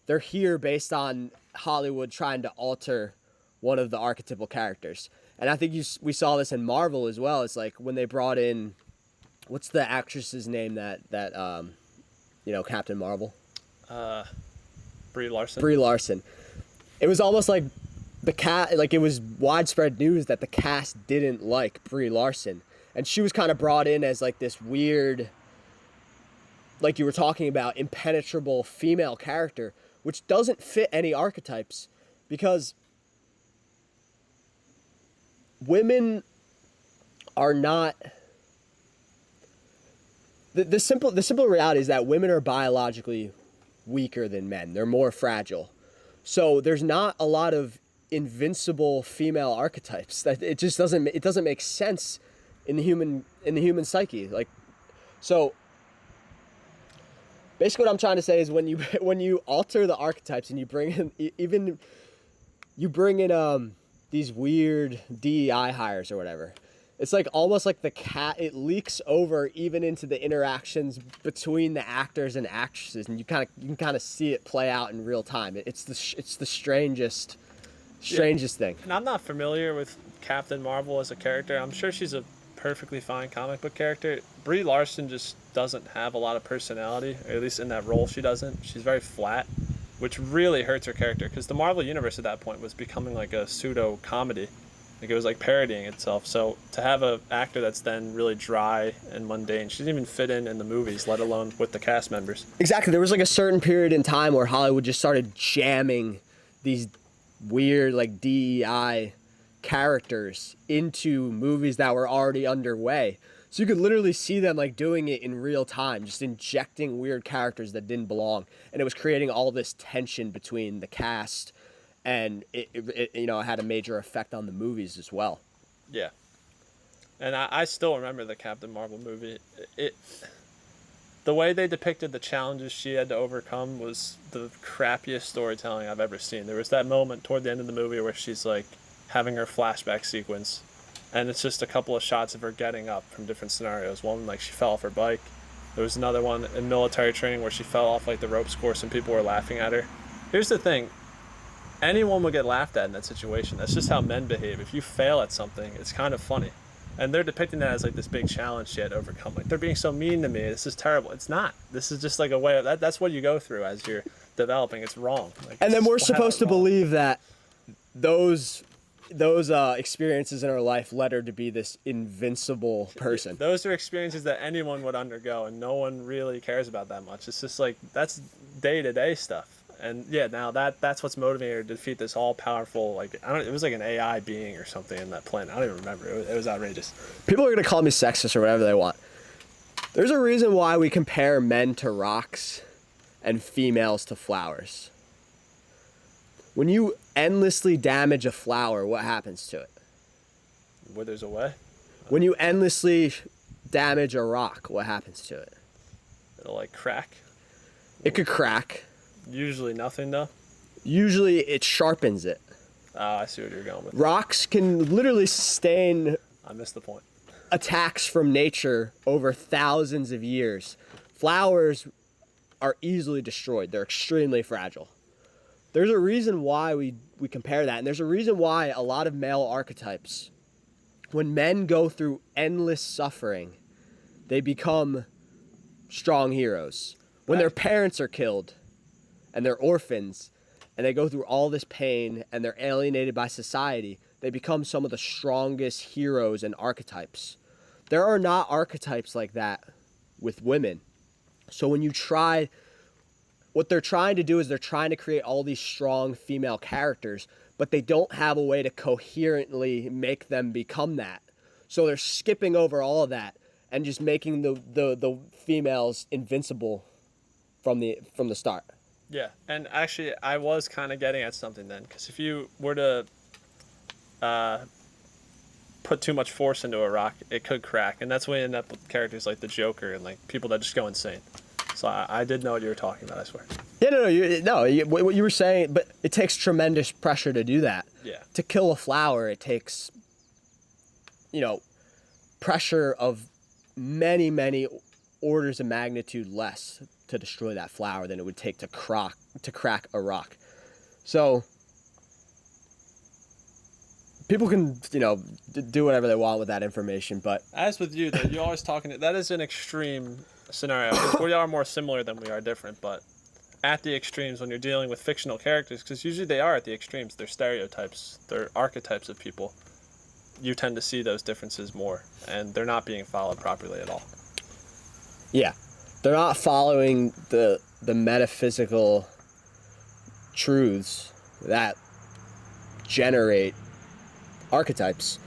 Speaker 1: They're here based on Hollywood trying to alter one of the archetypal characters. And I think we saw this in Marvel as well. It's like when they brought in, what's the actress's name that Captain Marvel?
Speaker 2: Brie Larson.
Speaker 1: Brie Larson. It was almost like it was widespread news that the cast didn't like Brie Larson, and she was kind of brought in as like this weird, like you were talking about, impenetrable female character, which doesn't fit any archetypes, because women are not. The simple reality is that women are biologically weaker than men. They're more fragile, so there's not a lot of invincible female archetypes. That it doesn't make sense in the human psyche. Like, so basically what I'm trying to say is when you alter the archetypes and you bring in these weird DEI hires or whatever, it's like almost like it leaks over even into the interactions between the actors and actresses, and you can kind of see it play out in real time. It's the strangest thing.
Speaker 2: And I'm not familiar with Captain Marvel as a character. I'm sure she's a perfectly fine comic book character. Brie Larson just doesn't have a lot of personality, or at least in that role she doesn't. She's very flat, which really hurts her character, because the Marvel Universe at that point was becoming like a pseudo-comedy. Like, it was like parodying itself. So to have an actor that's then really dry and mundane, she didn't even fit in the movies, let alone with the cast members.
Speaker 1: Exactly. There was like a certain period in time where Hollywood just started jamming these weird like DEI characters into movies that were already underway. So you could literally see them like doing it in real time, just injecting weird characters that didn't belong, and it was creating all this tension between the cast, and it you know, had a major effect on the movies as well.
Speaker 2: Yeah. And I still remember the Captain Marvel movie. The way they depicted the challenges she had to overcome was the crappiest storytelling I've ever seen. There was that moment toward the end of the movie where she's like having her flashback sequence, and it's just a couple of shots of her getting up from different scenarios. One, like she fell off her bike. There was another one in military training where she fell off like the ropes course and people were laughing at her. Here's the thing. Anyone would get laughed at in that situation. That's just how men behave. If you fail at something, it's kind of funny. And they're depicting that as like this big challenge she had to overcome. Like, they're being so mean to me. This is terrible. It's not. This is just like a way of that's what you go through as you're developing. It's wrong. Like,
Speaker 1: And then we're
Speaker 2: it's flat
Speaker 1: supposed to
Speaker 2: out wrong.
Speaker 1: believe that those experiences in her life led her to be this invincible person.
Speaker 2: Those are experiences that anyone would undergo, and no one really cares about that much. It's just like that's day-to-day stuff. And yeah, now that's what's motivating her to defeat this all-powerful, like, it was like an AI being or something in that planet. I don't even remember. It was outrageous.
Speaker 1: People are going to call me sexist or whatever they want. There's a reason why we compare men to rocks and females to flowers. When you endlessly damage a flower, what happens to it?
Speaker 2: Withers away.
Speaker 1: When you endlessly damage a rock, what happens to it?
Speaker 2: It'll like crack.
Speaker 1: It could crack.
Speaker 2: Usually nothing though.
Speaker 1: Usually it sharpens it.
Speaker 2: Oh, I see what you're going with.
Speaker 1: Rocks can literally sustain
Speaker 2: I missed the point.
Speaker 1: attacks from nature over thousands of years. Flowers are easily destroyed. They're extremely fragile. There's a reason why we compare that, and there's a reason why a lot of male archetypes, when men go through endless suffering, they become strong heroes. When their parents are killed and they're orphans and they go through all this pain and they're alienated by society, they become some of the strongest heroes and archetypes. There are not archetypes like that with women. So when you try, what they're trying to do is they're trying to create all these strong female characters, but they don't have a way to coherently make them become that. So they're skipping over all of that and just making the females invincible from the start.
Speaker 2: Yeah, and actually, I was kind of getting at something then, because if you were to put too much force into a rock, it could crack, and that's when you end up with characters like the Joker and like people that just go insane. So I did know what you were talking about, I swear.
Speaker 1: Yeah, what you were saying, but it takes tremendous pressure to do that.
Speaker 2: Yeah.
Speaker 1: To kill a flower, it takes, pressure of many orders of magnitude less to destroy that flower than it would take to crack a rock. So people can, do whatever they want with that information, but
Speaker 2: As with you, though, you're always talking. That is an extreme scenario. 'Cause we are more similar than we are different, but at the extremes when you're dealing with fictional characters, because usually they are at the extremes. They're stereotypes. They're archetypes of people. You tend to see those differences more, and they're not being followed properly at all.
Speaker 1: yeah, they're not following the metaphysical truths that generate archetypes,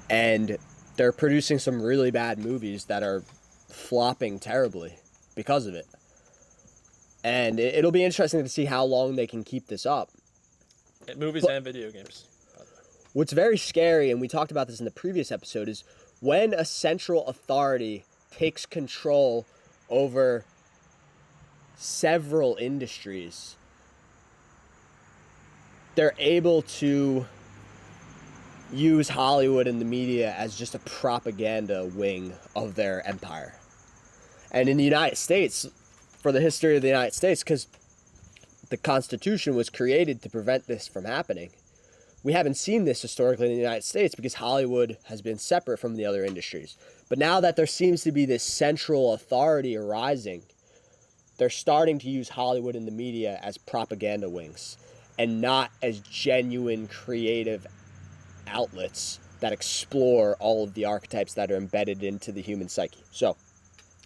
Speaker 1: and they're producing some really bad movies that are flopping terribly because of it. And it'll be interesting to see how long they can keep this up.
Speaker 2: Movies and video games.
Speaker 1: What's very scary, and we talked about this in the previous episode, is when a central authority takes control over several industries, they're able to use Hollywood and the media as just a propaganda wing of their empire. And in the United States, for the history of the United States, because the Constitution was created to prevent this from happening, we haven't seen this historically in the United States because Hollywood has been separate from the other industries. But now that there seems to be this central authority arising, they're starting to use Hollywood and the media as propaganda wings and not as genuine creative outlets that explore all of the archetypes that are embedded into the human psyche. So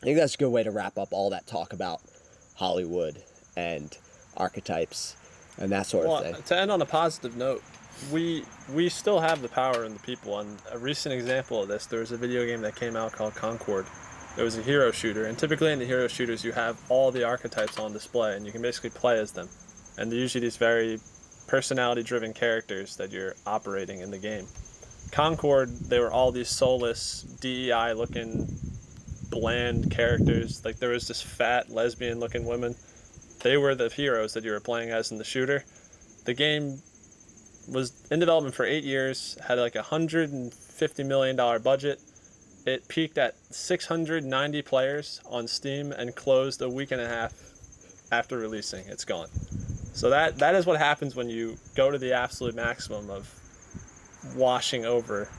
Speaker 1: I think that's a good way to wrap up all that talk about Hollywood and archetypes. and that sort of thing.
Speaker 2: To end on a positive note, we still have the power in the people. And a recent example of this, there was a video game that came out called Concord. It was a hero shooter, and typically in the hero shooters you have all the archetypes on display, and you can basically play as them. And they're usually these very personality-driven characters that you're operating in the game. Concord, they were all these soulless, DEI-looking, bland characters. Like, there was this fat, lesbian-looking woman. They were the heroes that you were playing as in the shooter. The game was in development for 8 years, had like $150 million budget. It peaked at 690 players on Steam and closed a week and a half after releasing. It's gone. So that is what happens when you go to the absolute maximum of washing over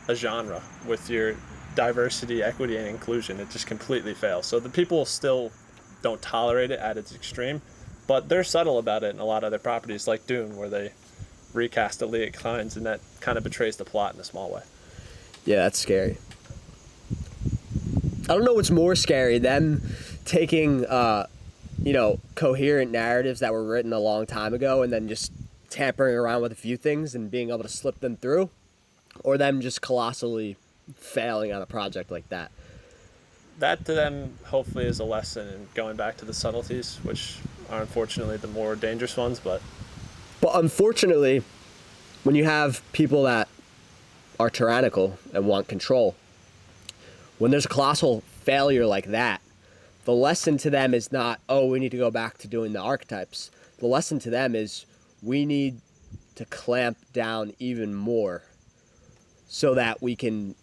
Speaker 2: a genre with your diversity, equity, and inclusion. It just completely fails. So the people still don't tolerate it at its extreme, but they're subtle about it in a lot of other properties like Dune, where they recast Aaliyah Kleins, and that kind of betrays the plot in a small way.
Speaker 1: Yeah, that's scary. I don't know what's more scary, them taking, coherent narratives that were written a long time ago and then just tampering around with a few things and being able to slip them through, or them just colossally failing on a project like that.
Speaker 2: That to them hopefully is a lesson in going back to the subtleties, which are unfortunately the more dangerous ones. But
Speaker 1: unfortunately, when you have people that are tyrannical and want control, when there's a colossal failure like that, the lesson to them is not, oh, we need to go back to doing the archetypes. The lesson to them is we need to clamp down even more so that we can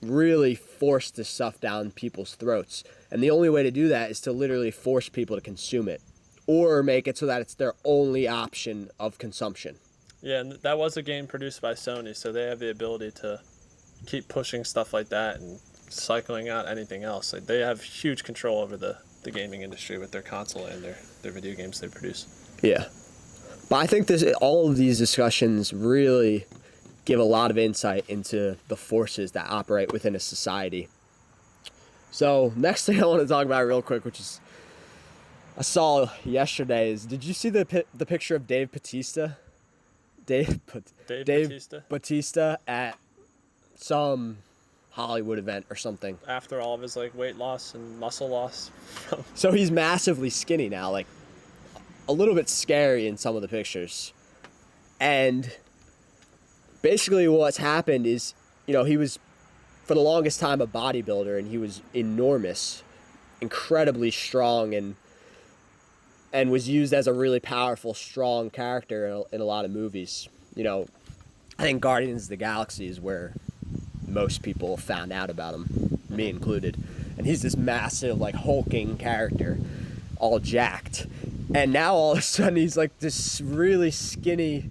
Speaker 1: really force this stuff down people's throats. And the only way to do that is to literally force people to consume it, or make it so that it's their only option of consumption.
Speaker 2: Yeah, and that was a game produced by Sony, so they have the ability to keep pushing stuff like that and cycling out anything else. Like, they have huge control over the gaming industry with their console and their video games they produce.
Speaker 1: Yeah. But I think all of these discussions really give a lot of insight into the forces that operate within a society. So next thing I want to talk about real quick, which is I saw yesterday, is did you see the picture of Dave Bautista? Dave Bautista at some Hollywood event or something.
Speaker 2: After all of his weight loss and muscle loss.
Speaker 1: So he's massively skinny now, like a little bit scary in some of the pictures. And basically what's happened is, he was for the longest time a bodybuilder, and he was enormous, incredibly strong, and was used as a really powerful, strong character in a lot of movies. I think Guardians of the Galaxy is where most people found out about him, me included. And he's this massive, hulking character, all jacked. And now all of a sudden he's like this really skinny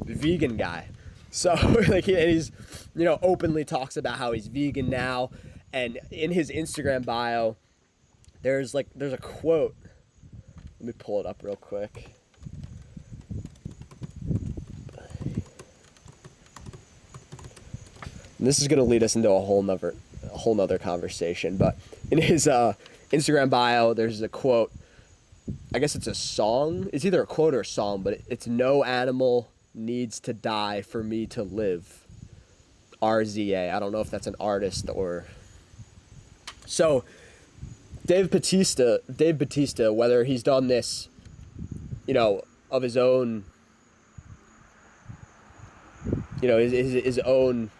Speaker 1: vegan guy. So he's, openly talks about how he's vegan now. And in his Instagram bio, there's a quote. Let me pull it up real quick. And this is going to lead us into a whole nother conversation. But in his Instagram bio, there's a quote. I guess it's a song. It's either a quote or a song, but it's "No animal needs to die for me to live." RZA. I don't know if that's an artist or. So, Dave Bautista, whether he's done this, of his own, his own.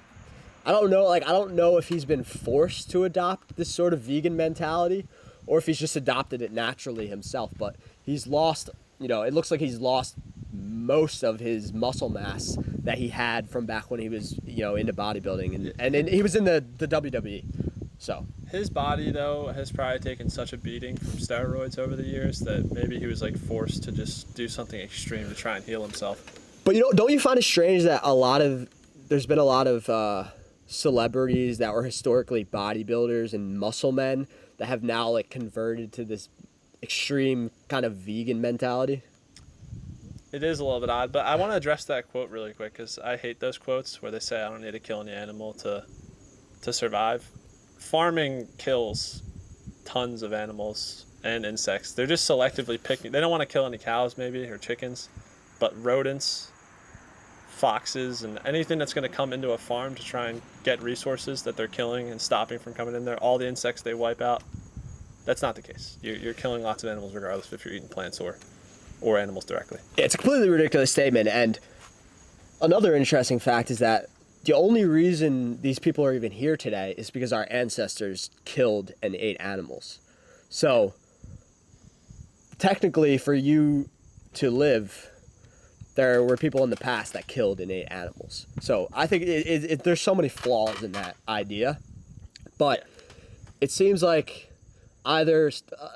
Speaker 1: I don't know. I don't know if he's been forced to adopt this sort of vegan mentality, or if he's just adopted it naturally himself. But he's lost. It looks like he's lost most of his muscle mass that he had from back when he was, into bodybuilding, and he was in the WWE. So
Speaker 2: his body though has probably taken such a beating from steroids over the years that maybe he was forced to just do something extreme to try and heal himself.
Speaker 1: But don't you find it strange that there's been a lot of celebrities that were historically bodybuilders and muscle men that have now converted to this extreme kind of vegan mentality?
Speaker 2: It is a little bit odd, but I want to address that quote really quick because I hate those quotes where they say I don't need to kill any animal to survive. Farming kills tons of animals and insects. They're just selectively picking. They don't want to kill any cows, maybe, or chickens, but rodents, foxes, and anything that's going to come into a farm to try and get resources that they're killing and stopping from coming in there. All the insects they wipe out. That's not the case. You're killing lots of animals regardless if you're eating plants or animals directly.
Speaker 1: It's a completely ridiculous statement. And another interesting fact is that the only reason these people are even here today is because our ancestors killed and ate animals. So technically, for you to live, there were people in the past that killed and ate animals. So I think there's so many flaws in that idea. But it seems like either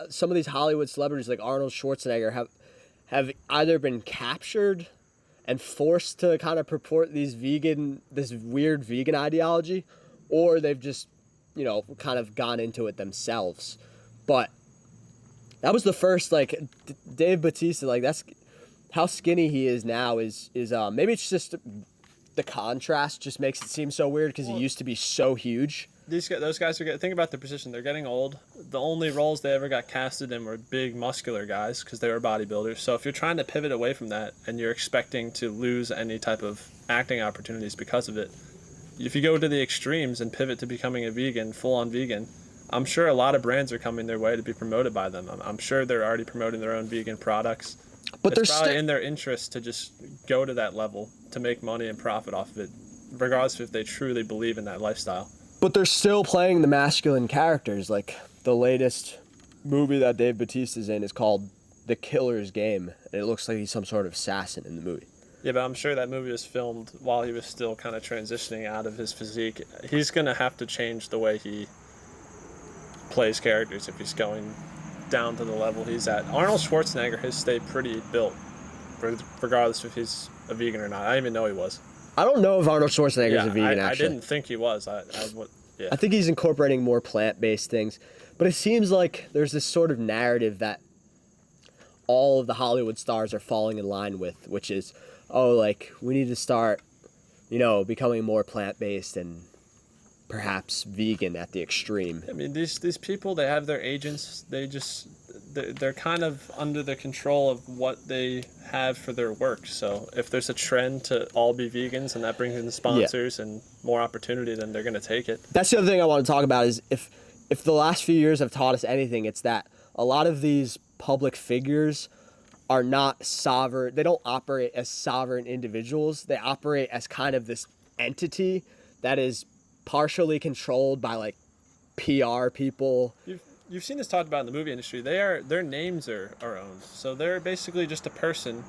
Speaker 1: some of these Hollywood celebrities like Arnold Schwarzenegger have either been captured and forced to kind of purport this weird vegan ideology, or they've just, kind of gone into it themselves. But that was the first, like, Dave Bautista, like, that's how skinny he is now is maybe it's just the contrast just makes it seem so weird because he used to be so huge.
Speaker 2: Those guys are think about their position. They're getting old. The only roles they ever got casted in were big muscular guys because they were bodybuilders. So if you're trying to pivot away from that and you're expecting to lose any type of acting opportunities because of it, if you go to the extremes and pivot to becoming a vegan, full-on vegan, I'm sure a lot of brands are coming their way to be promoted by them. I'm sure they're already promoting their own vegan products. But it's probably in their interest to just go to that level to make money and profit off of it, regardless if they truly believe in that lifestyle.
Speaker 1: But they're still playing the masculine characters. Like, the latest movie that Dave Bautista's in is called The Killer's Game, and it looks like he's some sort of assassin in the movie.
Speaker 2: Yeah, but I'm sure that movie was filmed while he was still kind of transitioning out of his physique. He's going to have to change the way he plays characters if he's going down to the level he's at. Arnold Schwarzenegger has stayed pretty built, regardless if he's a vegan or not. I didn't even know he was.
Speaker 1: I don't know if Arnold Schwarzenegger is a vegan, actually.
Speaker 2: I didn't think he was. I
Speaker 1: think he's incorporating more plant-based things. But it seems like there's this sort of narrative that all of the Hollywood stars are falling in line with, which is, we need to start, becoming more plant-based and perhaps vegan at the extreme.
Speaker 2: I mean, these people, they have their agents. They're kind of under the control of what they have for their work. So if there's a trend to all be vegans and that brings in the sponsors and more opportunity, then they're going to take it.
Speaker 1: That's the other thing I want to talk about is if the last few years have taught us anything, it's that a lot of these public figures are not sovereign. They don't operate as sovereign individuals. They operate as kind of this entity that is partially controlled by, like, PR people.
Speaker 2: You've seen this talked about in the movie industry. Their names are owned. So they're basically just a person.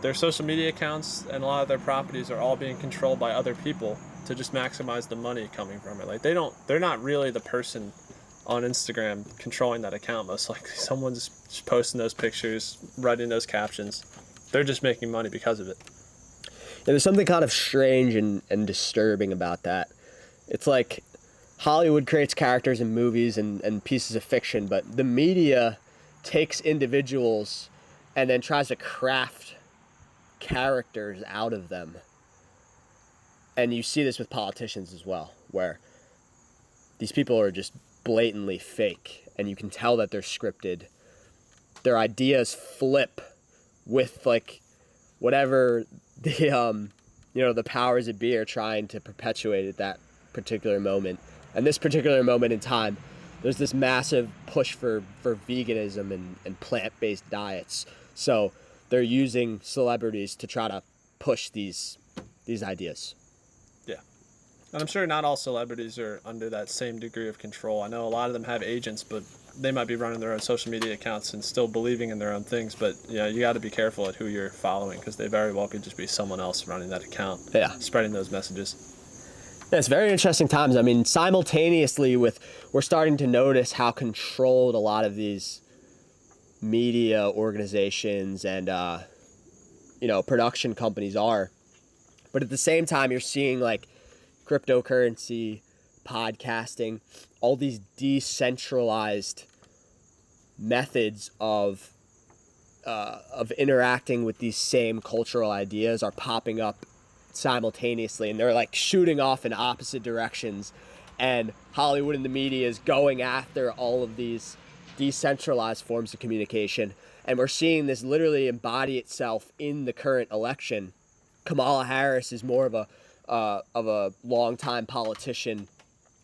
Speaker 2: Their social media accounts and a lot of their properties are all being controlled by other people to just maximize the money coming from it. Like, they're not really the person on Instagram controlling that account. Most likely someone's just posting those pictures, writing those captions. They're just making money because of it.
Speaker 1: Yeah, there's something kind of strange and disturbing about that. It's like Hollywood creates characters in movies and pieces of fiction, but the media takes individuals and then tries to craft characters out of them. And you see this with politicians as well, where these people are just blatantly fake, and you can tell that they're scripted. Their ideas flip with, like, whatever the powers that be are trying to perpetuate at that particular moment. And this particular moment in time, there's this massive push for veganism and plant-based diets. So they're using celebrities to try to push these ideas.
Speaker 2: Yeah. And I'm sure not all celebrities are under that same degree of control. I know a lot of them have agents, but they might be running their own social media accounts and still believing in their own things. But you got to be careful at who you're following, because they very well could just be someone else running that account, spreading those messages.
Speaker 1: Yeah, it's very interesting times. I mean, simultaneously we're starting to notice how controlled a lot of these media organizations and, production companies are. But at the same time, you're seeing, like, cryptocurrency, podcasting, all these decentralized methods of interacting with these same cultural ideas are popping up simultaneously, and they're, like, shooting off in opposite directions, and Hollywood and the media is going after all of these decentralized forms of communication. And we're seeing this literally embody itself in the current election. Kamala Harris is more of a longtime politician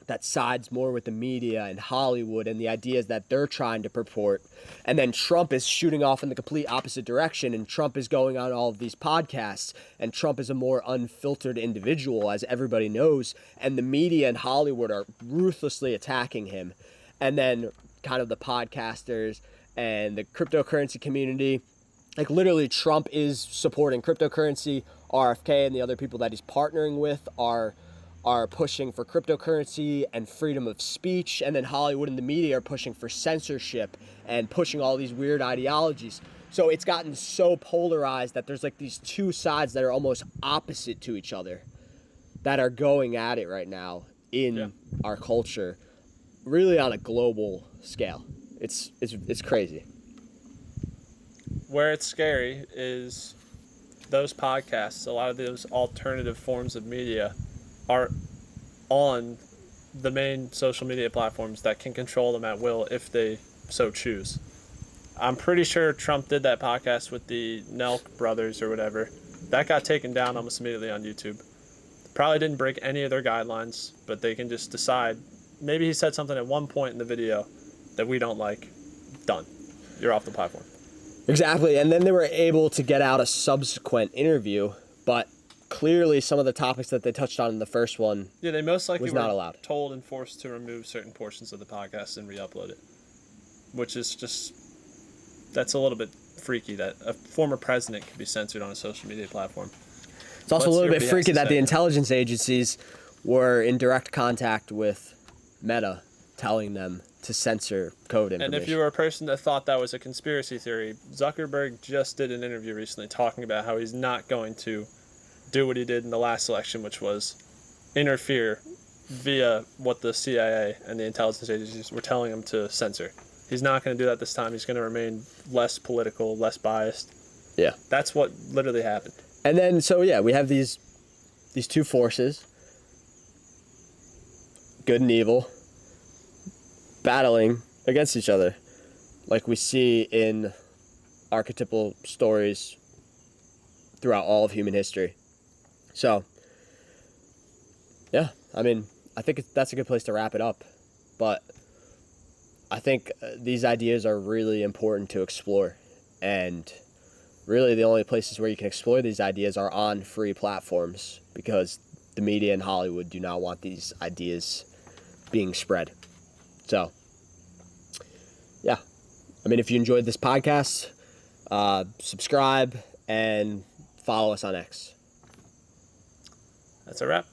Speaker 1: that sides more with the media and Hollywood and the ideas that they're trying to purport. And then Trump is shooting off in the complete opposite direction, and Trump is going on all of these podcasts, and Trump is a more unfiltered individual, as everybody knows, and the media and Hollywood are ruthlessly attacking him. And then kind of the podcasters and the cryptocurrency community, like literally Trump is supporting cryptocurrency. RFK and the other people that he's partnering with are pushing for cryptocurrency and freedom of speech, and then Hollywood and the media are pushing for censorship and pushing all these weird ideologies. So it's gotten so polarized that there's like these two sides that are almost opposite to each other that are going at it right now in our culture, really on a global scale. It's crazy.
Speaker 2: Where it's scary is those podcasts, a lot of those alternative forms of media are on the main social media platforms that can control them at will if they so choose. I'm pretty sure Trump did that podcast with the Nelk brothers or whatever. That got taken down almost immediately on YouTube. Probably didn't break any of their guidelines, but they can just decide. Maybe he said something at one point in the video that we don't like. Done. You're off the platform.
Speaker 1: Exactly. And then they were able to get out a subsequent interview, but clearly some of the topics that they touched on in the first one
Speaker 2: they most likely
Speaker 1: was
Speaker 2: were
Speaker 1: not allowed.
Speaker 2: Told and forced to remove certain portions of the podcast and re-upload it, which is just, that's a little bit freaky that a former president could be censored on a social media platform.
Speaker 1: It's also a little bit freaky that the intelligence agencies were in direct contact with Meta, telling them to censor code information.
Speaker 2: And if you were a person that thought that was a conspiracy theory, Zuckerberg just did an interview recently talking about how he's not going to do what he did in the last election, which was interfere via what the CIA and the intelligence agencies were telling him to censor. He's not going to do that this time. He's going to remain less political, less biased.
Speaker 1: Yeah.
Speaker 2: That's what literally happened.
Speaker 1: And then, so yeah, we have these two forces, good and evil, battling against each other, like we see in archetypal stories throughout all of human history. So, yeah, I mean, I think that's a good place to wrap it up. But I think these ideas are really important to explore. And really the only places where you can explore these ideas are on free platforms, because the media and Hollywood do not want these ideas being spread. So, yeah. I mean, if you enjoyed this podcast, subscribe and follow us on X.
Speaker 2: That's a wrap.